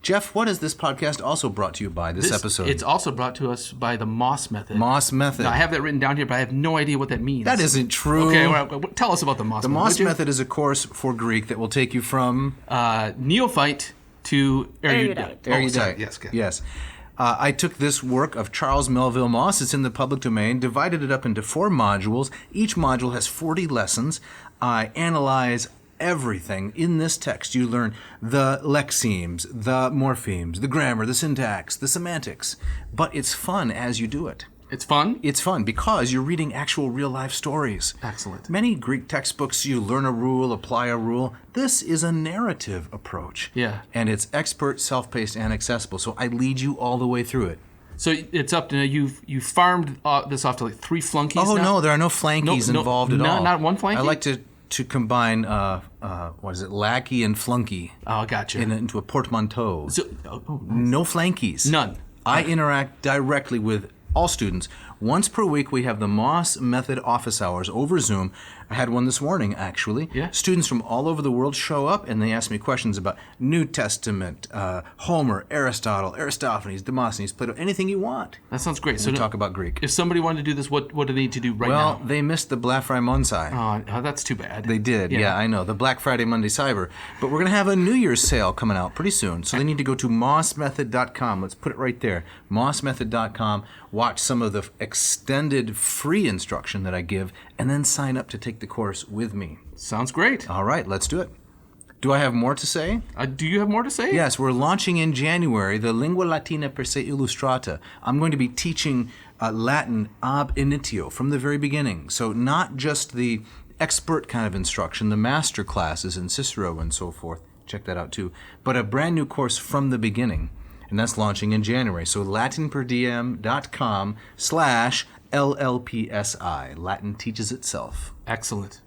Jeff, what is this podcast also brought to you by, this episode? It's also brought to us by the Moss Method. Moss Method. Now, I have that written down here, but I have no idea what that means. That isn't true. Okay, well, tell us about the Moss Method. The Moss Method is a course for Greek that will take you from... neophyte to erudite. Erudite. Yes. I took this work of Charles Melville Moss. It's in the public domain, divided it up into 4 modules. Each module has 40 lessons. I analyze everything in this text. You learn the lexemes, the morphemes, the grammar, the syntax, the semantics. But it's fun as you do it. It's fun? It's fun because you're reading actual real-life stories. Excellent. Many Greek textbooks, you learn a rule, apply a rule. This is a narrative approach. Yeah. And it's expert, self-paced, and accessible. So I lead you all the way through it. So it's up to you've farmed this off to like 3 flunkies now? No, there are no flankies involved at all. Not one flunky? I like to combine, lackey and flunky. Oh, gotcha. Into a portmanteau. So, nice. No flankies. None. I interact directly with all students. Once per week, we have the Moss Method office hours over Zoom. I had one this morning, actually. Yeah. Students from all over the world show up, and they ask me questions about New Testament, Homer, Aristotle, Aristophanes, Demosthenes, Plato, anything you want. That sounds great. So we talk about Greek. If somebody wanted to do this, what do they need to do now? Well, they missed the Black Friday Monday. Oh, that's too bad. They did, yeah, I know. The Black Friday Monday Cyber. But we're going to have a New Year's sale coming out pretty soon. So they need to go to mossmethod.com. Let's put it right there. mossmethod.com. Watch some of the extended free instruction that I give, and then sign up to take the course with me. Sounds great. All right, let's do it. Do I have more to say? Do you have more to say? Yes, we're launching in January the Lingua Latina per se illustrata. I'm going to be teaching Latin ab initio from the very beginning. So not just the expert kind of instruction, the master classes in Cicero and so forth. Check that out too. But a brand new course from the beginning. And that's launching in January. So latinperdiem.com/LLPSI. Latin teaches itself. Excellent.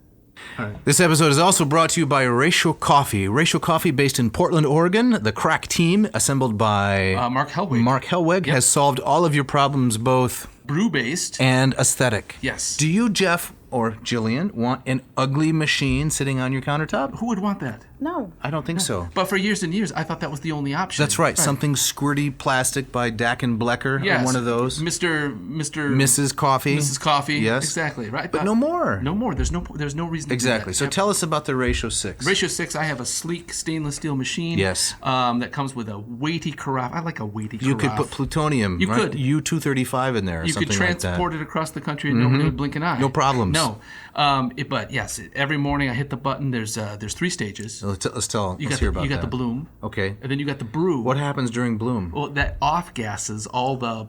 All right. This episode is also brought to you by Ratio Coffee. Ratio Coffee, based in Portland, Oregon. The crack team, assembled by Mark Helwig. Mark Helwig, has solved all of your problems, both brew-based and aesthetic. Yes. Do you, Jeff or Jillian, want an ugly machine sitting on your countertop? Who would want that? No. I don't think so. But for years and years, I thought that was the only option. That's right. Something squirty plastic by Dack and Blecker. Yes. One of those. Mrs. Coffee. Mrs. Coffee. Yes. Exactly. Right. But no more. No more. There's no reason to Exactly. do that. So tell us about the Ratio 6. Ratio 6, I have a sleek stainless steel machine. Yes. That comes with a weighty carafe. I like a weighty carafe. You could put plutonium, you could. U-235 in there or you something could like that. transport it across the country and nobody would blink an eye. No problems. No. But yes, every morning I hit the button. There's 3 stages. Let's hear about that. You got the bloom. Okay. And then you got the brew. What happens during bloom? Well, that off gases all the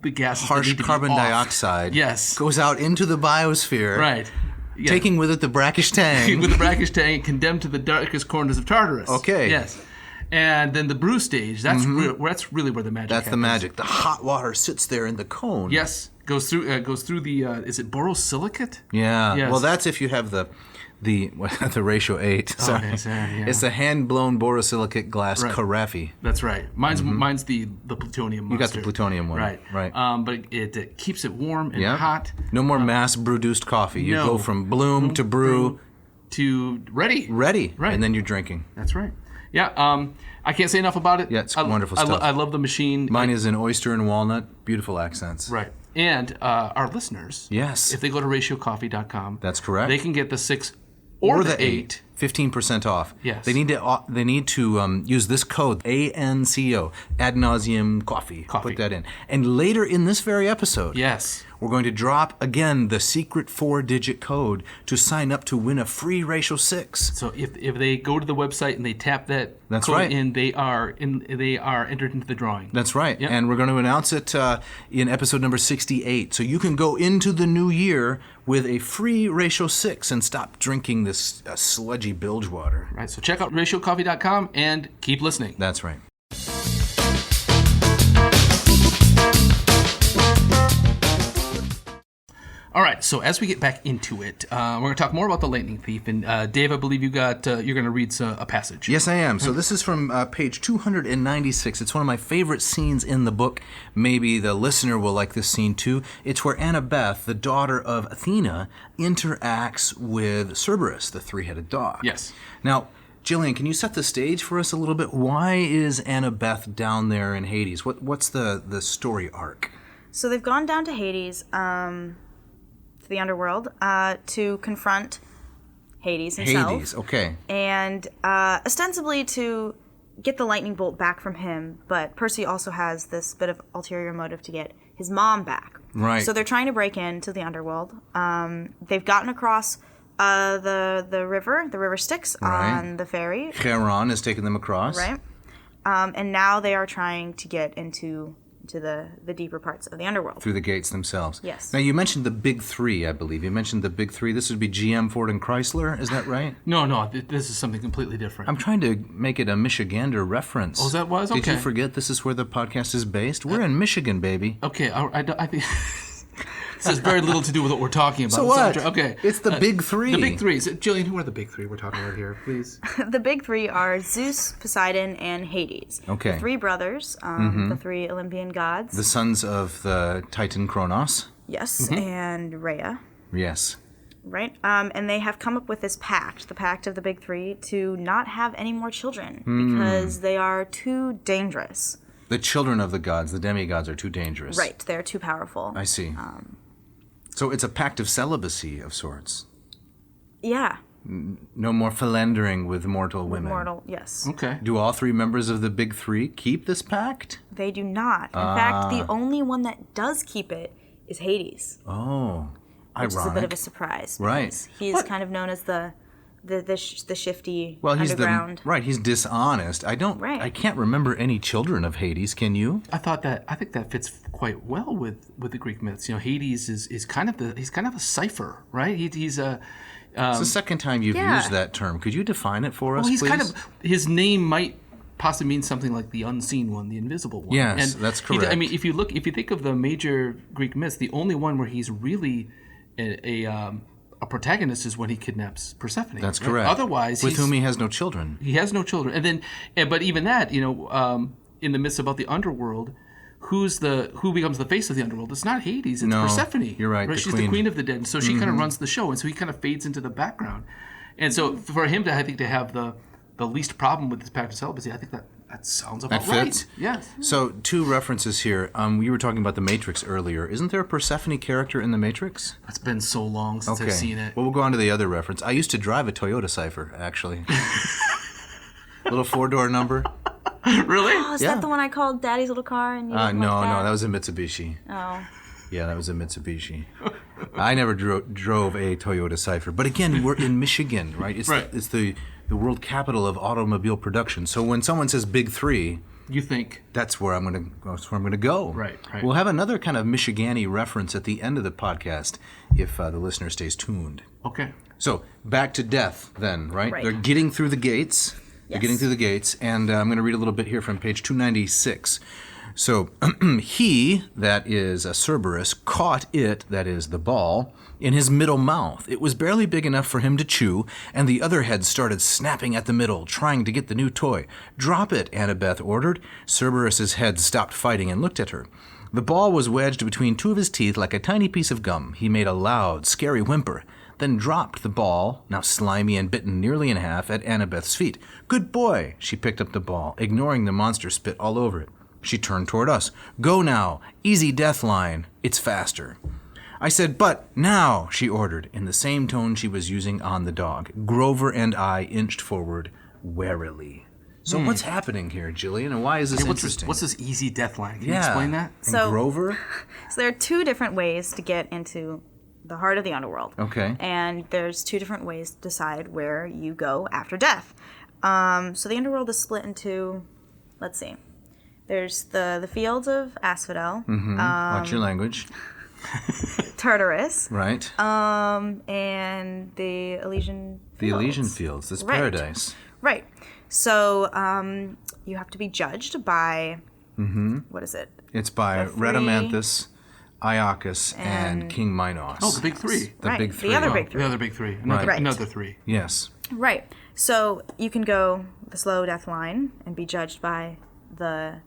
gases. Harsh that need to carbon be off. dioxide. Yes. Goes out into the biosphere. Right. Yeah. Taking with it the brackish tang. With the brackish tang, condemned to the darkest corners of Tartarus. Okay. Yes. And then the brew stage. That's really where the magic happens. That's the magic. The hot water sits there in the cone. Yes. Goes through the is it borosilicate? Yeah. Yes. Well, that's if you have the ratio 8. Sorry. Okay, yeah. It's a hand-blown borosilicate glass carafe. That's right. Mine's the plutonium monster. You got the plutonium one. Right. But it keeps it warm and hot. No more mass-produced coffee. You go from bloom to brew to ready. Right. And then you're drinking. That's right. Yeah. I can't say enough about it. Yeah, it's wonderful stuff. I love the machine. Mine is in oyster and walnut. Beautiful accents. Right. And our listeners, yes, if they go to ratiocoffee.com, that's correct, they can get the 6 or the 8. 15% off. Yes. They need to use this code ANCO, ad nauseum coffee. Put that in. And later in this very episode, yes, we're going to drop again the secret 4-digit code to sign up to win a free Ratio 6. So if they go to the website and they tap that code in, they are entered into the drawing. That's right. Yep. And we're going to announce it in episode number 68. So you can go into the new year with a free Ratio 6 and stop drinking this sludgy bilge water. Right. So check out ratiocoffee.com and keep listening. That's right. All right, so as we get back into it, we're going to talk more about the lightning thief. And Dave, I believe you're going to read a passage. Yes, I am. So this is from page 296. It's one of my favorite scenes in the book. Maybe the listener will like this scene too. It's where Annabeth, the daughter of Athena, interacts with Cerberus, the three-headed dog. Yes. Now, Jillian, can you set the stage for us a little bit? Why is Annabeth down there in Hades? What's the story arc? So they've gone down to Hades, to the underworld, to confront Hades himself. Hades, okay. And ostensibly to get the lightning bolt back from him, but Percy also has this bit of ulterior motive to get his mom back. Right. So they're trying to break into the underworld. They've gotten across the river Styx on the ferry. Charon has taken them across. Right. And now they are trying to get into the deeper parts of the underworld. Through the gates themselves. Yes. Now, you mentioned the big three, I believe. You mentioned the big three. This would be GM, Ford, and Chrysler. Is that right? No, this is something completely different. I'm trying to make it a Michigander reference. Oh, that was? Okay. Did you forget this is where the podcast is based? We're in Michigan, baby. Okay, I think... This has very little to do with what we're talking about. So what? Okay. It's the big three. The big three. So, Jillian, who are the big three we're talking about here, please? The big three are Zeus, Poseidon, and Hades. Okay. The three brothers, the three Olympian gods. The sons of the Titan Kronos. Yes, and Rhea. Yes. Right? And they have come up with this pact, the pact of the big three, to not have any more children because they are too dangerous. The children of the gods, the demigods, are too dangerous. Right, they're too powerful. I see. So it's a pact of celibacy of sorts. Yeah. No more philandering with mortal women. Yes. Okay. Do all three members of the big three keep this pact? They do not. In fact, the only one that does keep it is Hades. Oh, which ironic. is a bit of a surprise. Right. He's kind of known as the shifty he's underground. He's dishonest. I can't remember any children of Hades. Can you? I think that fits quite well with the Greek myths. You know, Hades is kind of a cipher, right? He's a It's the second time you've used that term. Could you define it for us, he's please? His name might possibly mean something like the unseen one, the invisible one. Yes, that's correct. If you think of the major Greek myths, the only one where he's really a protagonist is when he kidnaps Persephone. That's right? correct. Otherwise, with whom he has no children. He has no children, but even that, in the myths about the underworld, who becomes the face of the underworld? It's not Hades. It's Persephone. You're right. She's the queen of the dead, and so she kind of runs the show, and so he kind of fades into the background. And so for him to have the least problem with this pact of celibacy, I think that sounds about that fits. Right. Yes. So 2 references here. We were talking about the Matrix earlier. Isn't there a Persephone character in the Matrix? It's been so long since I've seen it. Well, we'll go on to the other reference. I used to drive a Toyota Cypher, actually. Little 4-door number. Really? Oh, is that the one I called Daddy's little car? And you didn't no, like that? no, that was a Mitsubishi. Oh. Yeah, that was a Mitsubishi. I never drove a Toyota Cypher. But again, we're in Michigan, right? It's the world capital of automobile production. So when someone says big three, you think that's where I'm going to go. Right. We'll have another kind of Michigani reference at the end of the podcast if the listener stays tuned. Okay. So back to death then, right? Right. They're getting through the gates. Yes. They're getting through the gates, and I'm going to read a little bit here from page 296. So he, that is Cerberus, caught it, that is the ball, in his middle mouth. It was barely big enough for him to chew, and the other head started snapping at the middle, trying to get the new toy. "Drop it," Annabeth ordered. Cerberus's head stopped fighting and looked at her. The ball was wedged between 2 of his teeth like a tiny piece of gum. He made a loud, scary whimper, then dropped the ball, now slimy and bitten nearly in half, at Annabeth's feet. "Good boy!" She picked up the ball, ignoring the monster spit all over it. She turned toward us. "Go now. Easy death line. It's faster." I said, "But now," she ordered, in the same tone she was using on the dog. Grover and I inched forward warily. So what's happening here, Jillian, and why is this interesting? What's this easy death line? Can you explain that? And Grover? So there are 2 different ways to get into the heart of the underworld. Okay. And there's 2 different ways to decide where you go after death. So the underworld is split into, let's see. There's the fields of Asphodel. Watch your language. Tartarus. Right. And the Elysian Fields. The Elysian Fields. That's Right. paradise. Right. So you have to be judged by, what is it? It's by The 3 Rhadamanthus, Iacchus, and King Minos. Oh, the big three. The big three. The other big three. The other big three. Right. Another three. Yes. Right. So you can go the slow death line and be judged by the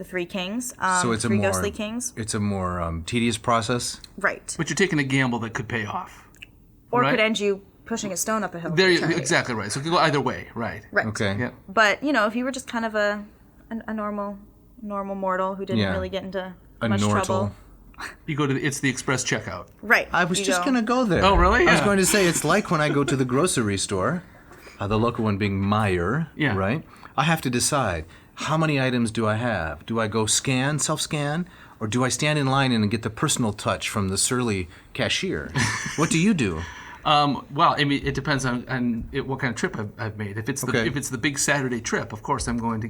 three kings. So it's three ghostly kings. It's a more tedious process. Right. But you're taking a gamble that could pay off. Or right? could end you pushing a stone up a hill. There, exactly right. So it could go either way, right? Right. Okay. Yeah. But if you were just kind of a normal mortal who didn't really get into much trouble. You go to it's the express checkout. Right. I was just going to go there. Oh, really? I was Yeah. going to say it's like when I go to the grocery store, the local one being Meijer, Yeah. right? I have to decide, how many items do I have? Do I go self-scan, or do I stand in line and get the personal touch from the surly cashier? What do you do? Well, I mean, it depends on what kind of trip I've made. If it's the big Saturday trip, of course, I'm going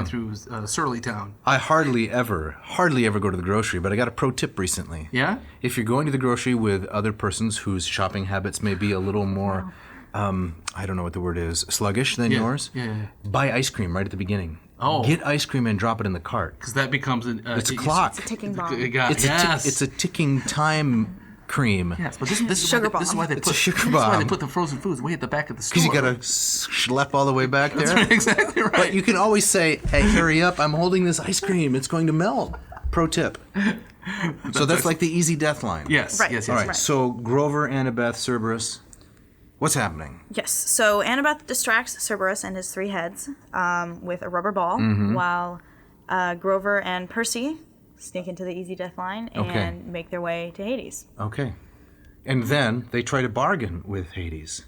through Surly Town. I hardly ever go to the grocery, but I got a pro tip recently. Yeah? If you're going to the grocery with other persons whose shopping habits may be a little more, I don't know what the word is, sluggish than yours, buy ice cream right at the beginning. Oh. Get ice cream and drop it in the cart. Because that becomes It's a clock. It's a ticking bomb. It's a ticking time cream. Yes, but this is Sugar why, this is why they It's a put sugar this is why they bomb. put the frozen foods way at the back of the store. Because you got to schlep all the way back there. That's right, exactly right. But you can always say, hey, hurry up, I'm holding this ice cream. It's going to melt. Pro tip. So that's like the easy death line. Yes, Right. yes, yes. All right, Right. so Grover, Annabeth, Cerberus. What's happening? Yes. So Annabeth distracts Cerberus and his three heads with a rubber ball, while Grover and Percy sneak into the easy death line and make their way to Hades. Okay. And then they try to bargain with Hades.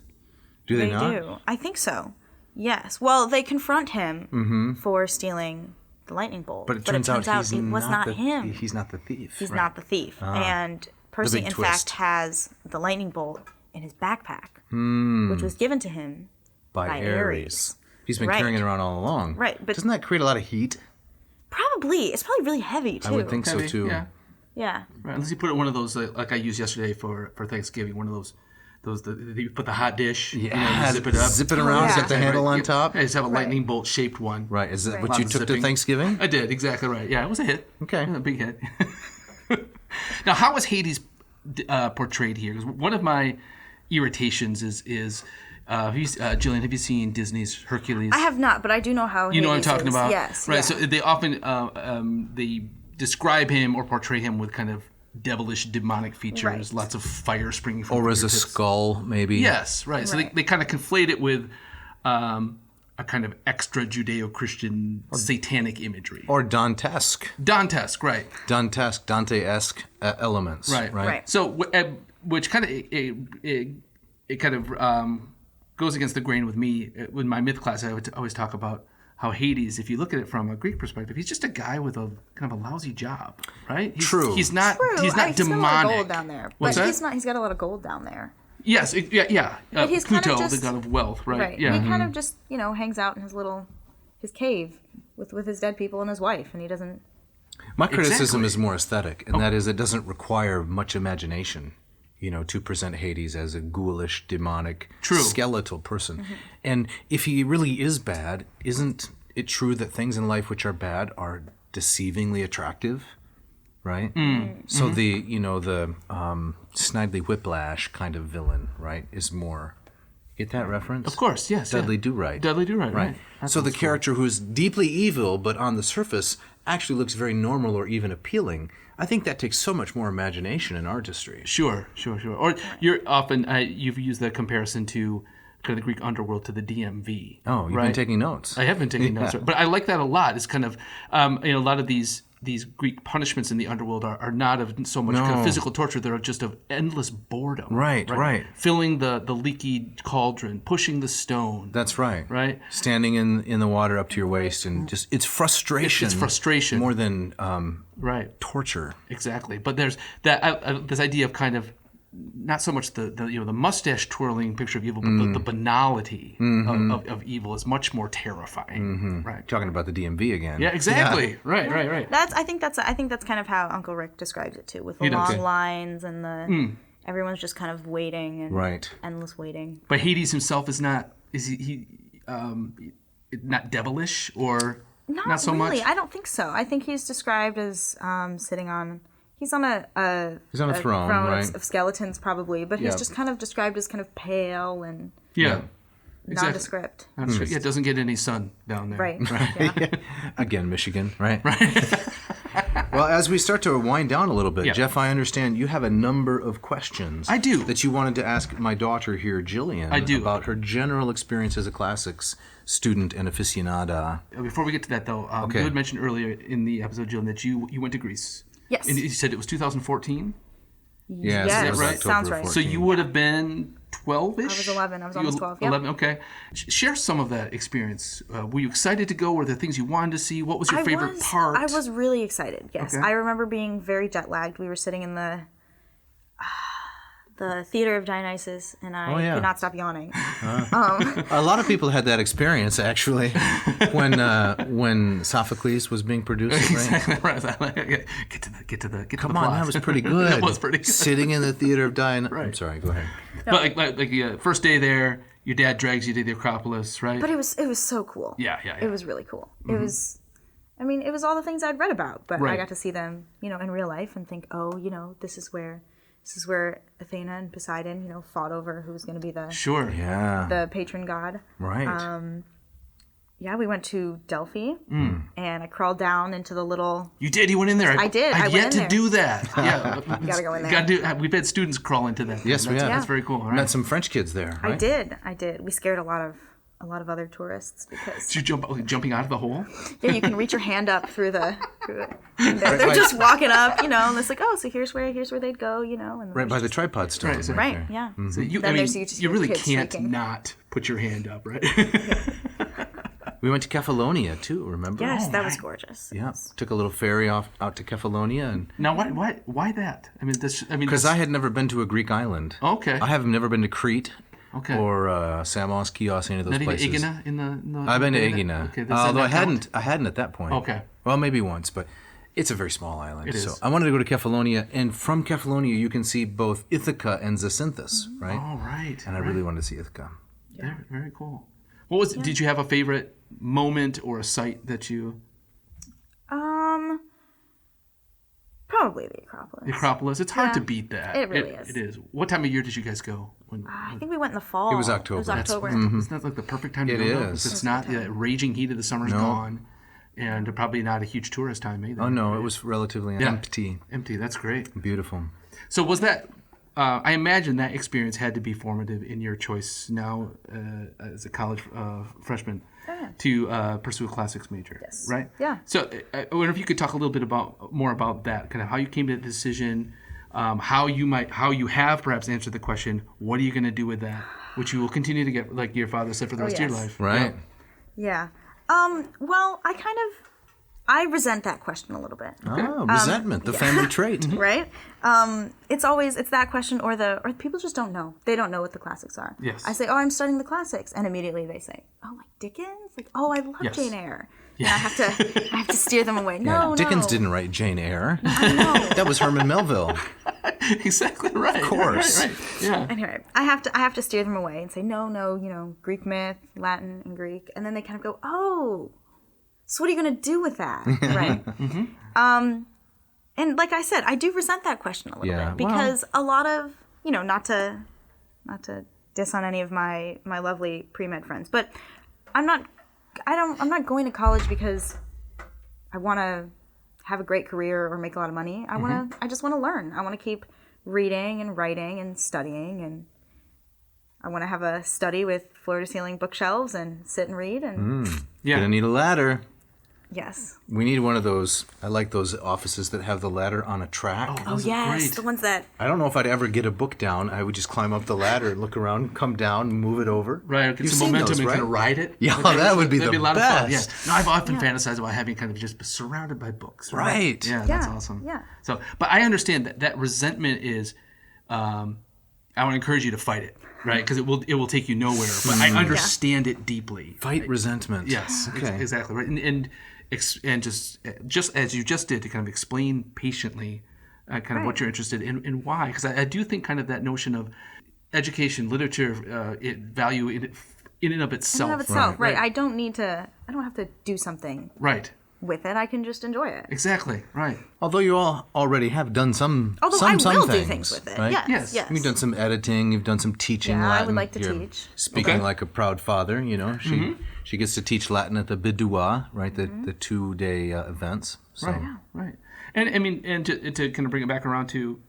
Do they not? do. I think so. Yes. Well, they confront him for stealing the lightning bolt. But it turns out it was not him. He's not the thief. He's not the thief. And Percy, big in twist. fact, has the lightning bolt in his backpack, which was given to him by Ares. He's been Right. carrying it around all along. Right, but- doesn't that create a lot of heat? Probably. It's probably really heavy, too. I would think so Heavy, too. Yeah. Yeah. Right. Unless you put it in one of those like I used yesterday for Thanksgiving, one of those you put the hot dish, Yeah, you zip it up, zip it around, yeah. zip the handle on Yeah. top. I just have a lightning bolt shaped one. Right, is that Right. what you Lots took of to zipping. Thanksgiving? I did, exactly right. Yeah, it was a hit. Okay. Yeah, a big hit. Now, how is Hades portrayed here? Because one of my irritations is Jillian, have you seen Disney's Hercules? I have not, but I do know how You know what I'm Hades talking is. about? Yes. Right, yeah. so they often they describe him or portray him with kind of devilish, demonic features, Right. lots of fire springing from Or as a fingertips. skull, maybe? Yes, right. So Right. they kind of conflate it with a kind of extra Judeo-Christian satanic imagery. Or Dantesque. Dantesque, right. Dante-esque elements. Right. Right. So, which kind of it kind of goes against the grain with me. With my myth class, I would always talk about how Hades, if you look at it from a Greek perspective, he's just a guy with a kind of a lousy job, right? True. He's not. True. He's not He's got a lot demonic. of gold down there. What's but that? he's not. He's got a lot of gold down there. Yes. Yeah. But he's kind Pluto, of just, the god of wealth, right? Right. Yeah. He kind of just hangs out in his cave with his dead people and his wife, and he doesn't. My criticism Exactly. is more aesthetic, and that is it doesn't require much imagination, to present Hades as a ghoulish, demonic, True. skeletal person. And if he really is bad, isn't it true that things in life which are bad are deceivingly attractive? Right? So the Snidely Whiplash kind of villain, right, is more... Get that reference? Of course, yes. Dudley yeah. Do-Right. Dudley Do-Right, right. So the character who is deeply evil, but on the surface actually looks very normal or even appealing, I think that takes so much more imagination and artistry. Sure. Or you're often you've used the comparison to kind of the Greek underworld to the DMV. Oh, you've been taking notes. I have been taking notes, but I like that a lot. It's kind of a lot of these Greek punishments in the underworld are not of so much kind of physical torture; they're just of endless boredom. Right. Filling the leaky cauldron, pushing the stone. That's right. Right. Standing in the water up to your waist and just it's frustration. It's frustration more than right. torture. Exactly, but there's that this idea of kind of not so much the mustache twirling picture of evil, but the banality of evil is much more terrifying. Right. Talking about the DMV again. Yeah. Exactly. Right. I think that's kind of how Uncle Rick describes it too, with the long lines and the everyone's just kind of waiting and endless waiting. But Hades himself is not. Is he not devilish or not so really. much? I don't think so. I think he's described as sitting on He's on a throne, right? of skeletons, probably, but he's Yeah. just kind of described as kind of pale and Yeah. Exactly. nondescript. That's right. Yeah, it doesn't get any sun down there. Right. Yeah. Again, Michigan, right? Well, as we start to wind down a little bit, Yeah. Jeff, I understand you have a number of questions. I do. That you wanted to ask my daughter here, Jillian, I do. about her general experience as a classics student and aficionada. Before we get to that, though, Okay. you had mentioned earlier in the episode, Jill, that you went to Greece. Yes. And you said it was 2014? Yes, Yes, it was right? October Sounds right. 14. So you would have been 12-ish? I was 11. I was almost 12, yep. 11, okay. Share some of that experience. Were you excited to go? Were there things you wanted to see? What was your favorite part? I was really excited, yes. Okay. I remember being very jet lagged. We were sitting in the Theater of Dionysus, and I yeah. could not stop yawning. A lot of people had that experience, actually, when Sophocles was being produced. Right? Right. Get to the Come plot. on, that was pretty good. That was pretty good. Sitting in the Theater of Dionysus. Right. I'm sorry, go ahead. But like first day there, your dad drags you to the Acropolis, right? But it was so cool. Yeah. It was really cool. It was, I mean, it was all the things I'd read about, but Right. I got to see them, in real life and think, oh, this is where Athena and Poseidon, fought over who was going to be the Sure. Yeah. the patron god. Right. Yeah, we went to Delphi, and I crawled down into the little. You did. You went in there. I did. I I've went yet in to there. do that. Yeah. You gotta go in there. We've had students crawl into that. Yes, we That's- have. That's very cool. All right. Met some French kids there, right? I did. We scared a lot of other tourists because Did you jumping out of the hole? yeah, you can reach your hand up through it. And they're just walking up, and it's like, oh, so here's where they'd go, and Right by the tripod stone. Right, so- right, there. yeah. So you, Then I mean, there's just you your really kids can't shrieking. not put your hand up, right? We went to Kefalonia too. Remember? Yes, that was right. gorgeous. Yeah. Took a little ferry out to Kefalonia, and Now, why that? I mean, because I had never been to a Greek island. Okay. I have never been to Crete. Okay. Or Samos, Chios, any of those Not even places. Aegina in the I've been to Aegina. Okay, does that Although not count? I hadn't at that point. Okay. Well, maybe once, but it's a very small island. It is. So I wanted to go to Kefalonia, and from Kefalonia you can see both Ithaca and Zacynthus, right? All right. And I really wanted to see Ithaca. Very, very cool. What was? Did you have a favorite moment or a site that you? Probably the Acropolis. The Acropolis. It's hard Yeah. to beat that. It really is. It is. What time of year did you guys go? I think we went in the fall. It was October. It was October. Isn't that like the perfect time to It go? though? is. If it's not the raging heat of the summer's gone, and probably not a huge tourist time either. Oh no, it was relatively empty. Empty. That's great. Beautiful. So was that? I imagine that experience had to be formative in your choice now as a college freshman to pursue a classics major. Yes. Right. Yeah. So I wonder if you could talk a little bit more about that, kind of how you came to the decision, how you have perhaps answered the question, what are you going to do with that, which you will continue to get, like your father said, for the rest of your yes. life. Right. Yeah. Well, I resent that question a little bit. Oh, resentment, the family trait. Right? It's that question or people just don't know. They don't know what the classics are. Yes. I say, oh, I'm studying the classics. And immediately they say, oh, like Dickens? Like, oh, I love Yes. Jane Eyre. Yeah. And I have to steer them away. No, Dickens no. didn't write Jane Eyre. I know. That was Herman Melville. Exactly right. Of course. Right. Yeah. Anyway, I have to steer them away and say, no, Greek myth, Latin, and Greek. And then they kind of go, oh, so what are you going to do with that? Right? And like I said, I do resent that question a little Yeah, bit because a lot of, not to diss on any of my lovely pre-med friends, but I'm not going to college because I want to have a great career or make a lot of money. I just want to learn. I want to keep reading and writing and studying, and I want to have a study with floor-to-ceiling bookshelves and sit and read. And Yeah. Gonna need a ladder. yes, We need one of those. I like those offices that have the ladder on a track. oh Those are yes, great. the ones that I don't know if I'd ever get a book down. I would just climb up the ladder, look around, come down, move it over. Right, get You've some seen momentum those, and kind of right? ride it. Yeah, that would be that'd the be a lot of fun. best. Yeah. No, I've often fantasized about having kind of just surrounded by books. Right. Yeah, that's Yeah, awesome. yeah. So, but I understand that resentment is. I want to encourage you to fight it, right? Because it will take you nowhere. But I understand it deeply. Fight resentment. Yes, Okay. exactly right. And just as you just did, to kind of explain patiently, kind of what you're interested in and why. Because I do think kind of that notion of education, literature, value in and of itself. in and of itself, right? I don't have to do something Right. with it. I can just enjoy it. Exactly. Right. Although you all already have done some I will do things things with it. right? Yes. You've done some editing. You've done some teaching Yeah, Latin. I would like to You're teach. Speaking like a proud father, she gets to teach Latin at the Bidua, right? The 2-day events. So. Right. Right. And I mean, and to kind of bring it back around to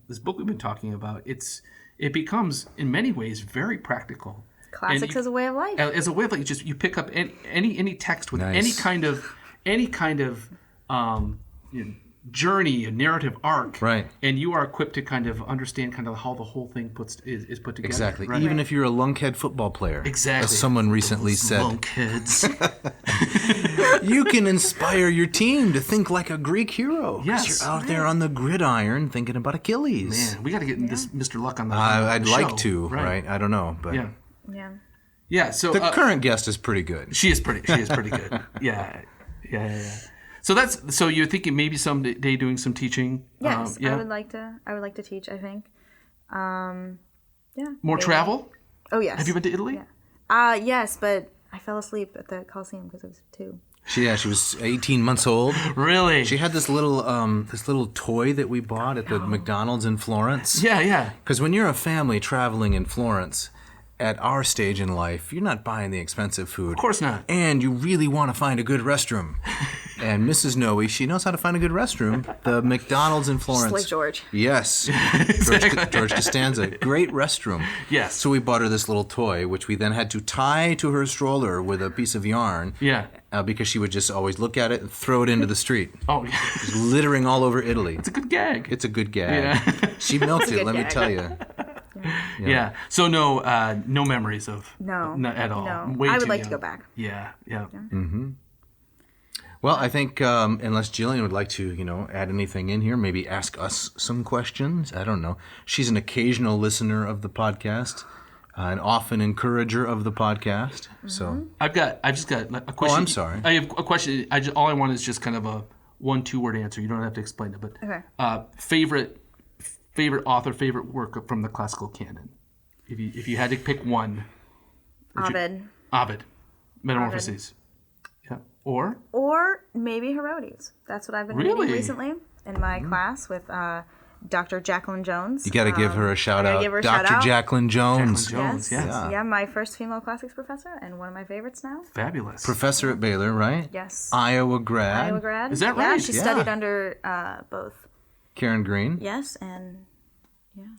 this book we've been talking about, it becomes in many ways very practical. Classics as a way of life. As a way of life, you pick up any text with any kind of journey, a narrative arc, right? And you are equipped to kind of understand kind of how the whole thing is put together. Exactly. Right? Even if you're a lunkhead football player, exactly. As someone recently said, lunkheads. You can inspire your team to think like a Greek hero. Yes, you're out there on the gridiron thinking about Achilles. Man, we got to get this Mr. Luck on the. I'd like show. to, right? I don't know, but yeah. So the current guest is pretty good. She is pretty good. Yeah. So you're thinking maybe someday doing some teaching. Yes, I would like to teach. I think. More travel. Oh yes. Have you been to Italy? Yeah. Yes, but I fell asleep at the Colosseum because I was 2. She was 18 months old. Really? She had this little toy that we bought at the McDonald's in Florence. Yeah. Because when you're a family traveling in Florence, at our stage in life, you're not buying the expensive food. Of course not. And you really want to find a good restroom. And Mrs. Noe, she knows how to find a good restroom. The McDonald's in Florence. Just like George. Yes. George Costanza. Great restroom. Yes. So we bought her this little toy, which we then had to tie to her stroller with a piece of yarn. Yeah. Because she would just always look at it and throw it into the street. Oh, Just littering all over Italy. It's a good gag. It's a good gag. Yeah. She milked it, let me tell you. Yeah. So no memories of not at all. No. Way I too would like young. to go back. Yeah. Mm-hmm. Well, I think unless Jillian would like to, add anything in here, maybe ask us some questions. I don't know. She's an occasional listener of the podcast, an often encourager of the podcast. Mm-hmm. So I've just got a question. Oh, I'm sorry. I have a question. All I want is just kind of a 1-2 word answer. You don't have to explain it, but Okay. favorite author, favorite work from the classical canon. If you had to pick one. Ovid. Metamorphoses. Yeah. Or maybe Herodes. That's what I've been Really? reading recently in my class with Dr. Jacqueline Jones. you got to give her a shout out. give her a Dr. shout out. Jacqueline Jones. Jones, yes. Yeah, my first female classics professor and one of my favorites now. Fabulous. Professor at Baylor, right? Yes. Iowa grad. Iowa grad. Is that Yeah, right? she Yeah. studied under both. Karen Green. Yes, and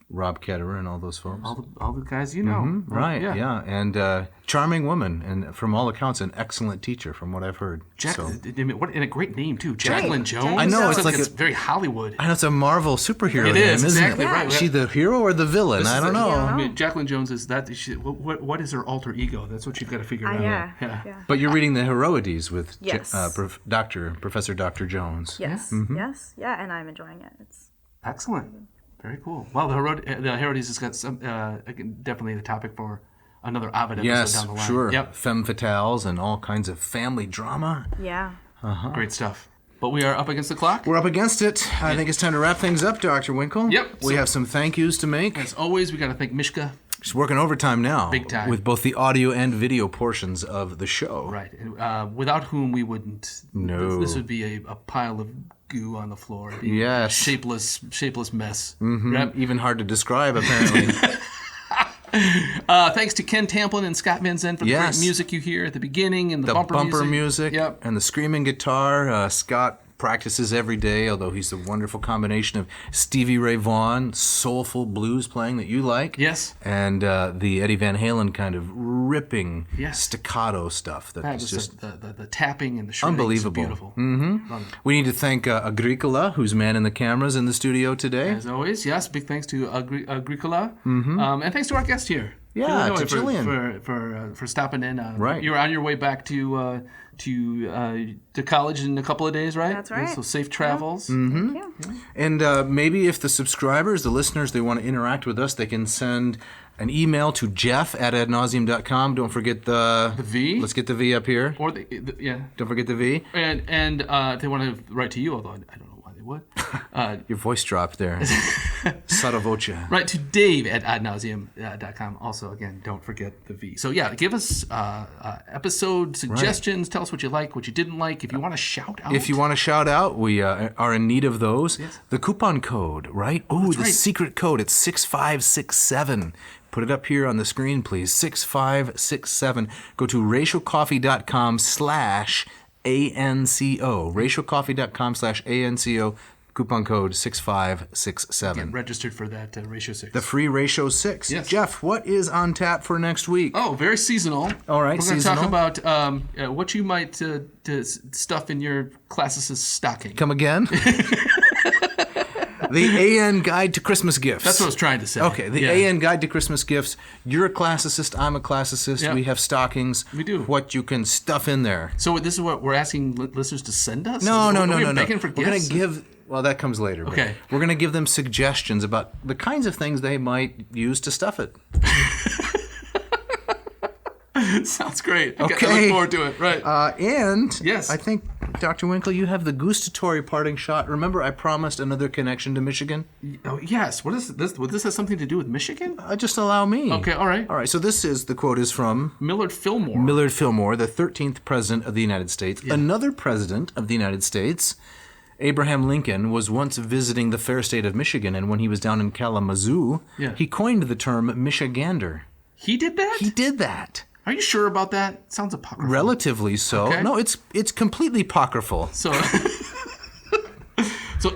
Rob Ketterer and all those folks. All the guys you know. Right, yeah. And charming woman, and from all accounts, an excellent teacher, from what I've heard. What and a great name too, Jacqueline Jones. I know, It's it's like it's very Hollywood. I know it's a Marvel superhero It name, is, isn't exactly it? right. Is she the hero or the villain? I don't know. I mean, Jacqueline Jones is that. What is her alter ego? That's what you've got to figure out. yeah. But you're reading the Heroides with Yes. Professor Dr. Jones. Yes, yes, yeah, and I'm enjoying it. It's Excellent. Very cool. Well, the Herodes has got some definitely the topic for another Ovid episode down the line. Sure. Yep. Femme fatales and all kinds of family drama. yeah. Great stuff. But we are up against the clock. We're up against it. I think it's time to wrap things up, Dr. Winkle. Yep. We have some thank yous to make. As always, we got to thank Mishka. She's working overtime now. Big time. With both the audio and video portions of the show. Right. And, without whom we wouldn't. No. This would be a pile of goo on the floor. It'd be Yes. Shapeless mess. Mm-hmm. Right? Even hard to describe, apparently. Thanks to Ken Tamplin and Scott Van Zen for the great music you hear at the beginning and the bumper music. Yep. And the screaming guitar. Scott practices every day, although he's a wonderful combination of Stevie Ray Vaughan, soulful blues playing that you like. Yes. And the Eddie Van Halen kind of ripping staccato stuff. That's just the tapping and the shredding. unbelievable. Is beautiful. Mm-hmm. We need to thank Agricola, who's manning the cameras in the studio today. As always, yes. Big thanks to Agricola. Mm-hmm. And thanks to our guest here. Yeah, to Jillian. for stopping in. Right. You're on your way back to college in a couple of days, right? That's right. So safe travels. Thank you. And maybe if the subscribers, the listeners, they want to interact with us, they can send an email to jeff@adnauseam.com. Don't forget the V. Let's get the V up here. Or Don't forget the V. and if they want to write to you, although I don't know why they would. Your voice dropped there. Sotto voce. Right, to Dave at adnauseam.com. Also, again, don't forget the V. So, yeah, give us episode suggestions. Right. Tell us what you like, what you didn't like. If you want to shout out. If you want to shout out, we are in need of those. Yes. The coupon code, right? Oh, the secret code. It's 6567. Put it up here on the screen, please. 6567. Go to ratiocoffee.com/ANCO. ratiocoffee.com/ANCO. Coupon code 6567. Get registered for that Ratio 6. The free Ratio 6. Yes. Jeff, what is on tap for next week? Oh, very seasonal. All right, We're going to talk about what you might stuff in your classicist stocking. Come again? The AN Guide to Christmas Gifts. That's what I was trying to say. Okay, the AN Guide to Christmas Gifts. You're a classicist, I'm a classicist. Yep. We have stockings. We do. What you can stuff in there. So this is what we're asking listeners to send us? No. We're begging for gifts? We're going to give... Well, that comes later. Okay. We're going to give them suggestions about the kinds of things they might use to stuff it. Sounds great. Okay. I look forward to it. Right. And yes. I think, Dr. Winkle, you have the gustatory parting shot. Remember, I promised another connection to Michigan? Oh, yes. What is this? Would this have something to do with Michigan? Just allow me. Okay, all right. All right, so the quote is from... Millard Fillmore. Millard Fillmore, the 13th President of the United States. Yeah. Another President of the United States... Abraham Lincoln was once visiting the fair state of Michigan, and when he was down in Kalamazoo, he coined the term Michigander. He did that? He did that. Are you sure about that? Sounds apocryphal. Relatively so. Okay. No, it's completely apocryphal. So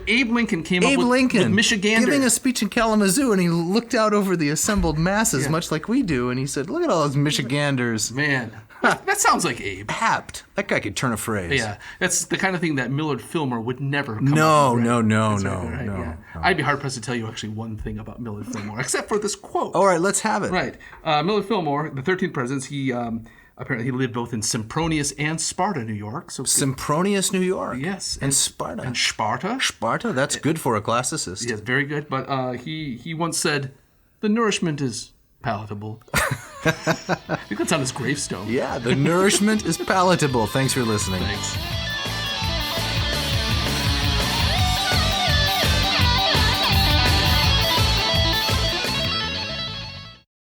Abe Lincoln came up with Michigander. Giving a speech in Kalamazoo, and he looked out over the assembled masses, much like we do, and he said, look at all those Michiganders. Man. That sounds like Abe. Apt. That guy could turn a phrase. Yeah, that's the kind of thing that Millard Fillmore would never come No. Yeah. I'd be hard-pressed to tell you actually one thing about Millard Fillmore, except for this quote. All right, let's have it. Right. Millard Fillmore, the 13th president, he apparently he lived both in Sempronius and Sparta, New York. So Sempronius, New York? Yes. And Sparta. And Sparta? Sparta? That's good for a classicist. Yes, very good. But he once said, the nourishment is palatable. I think that's on his gravestone. Yeah, the nourishment is palatable. Thanks for listening. Thanks.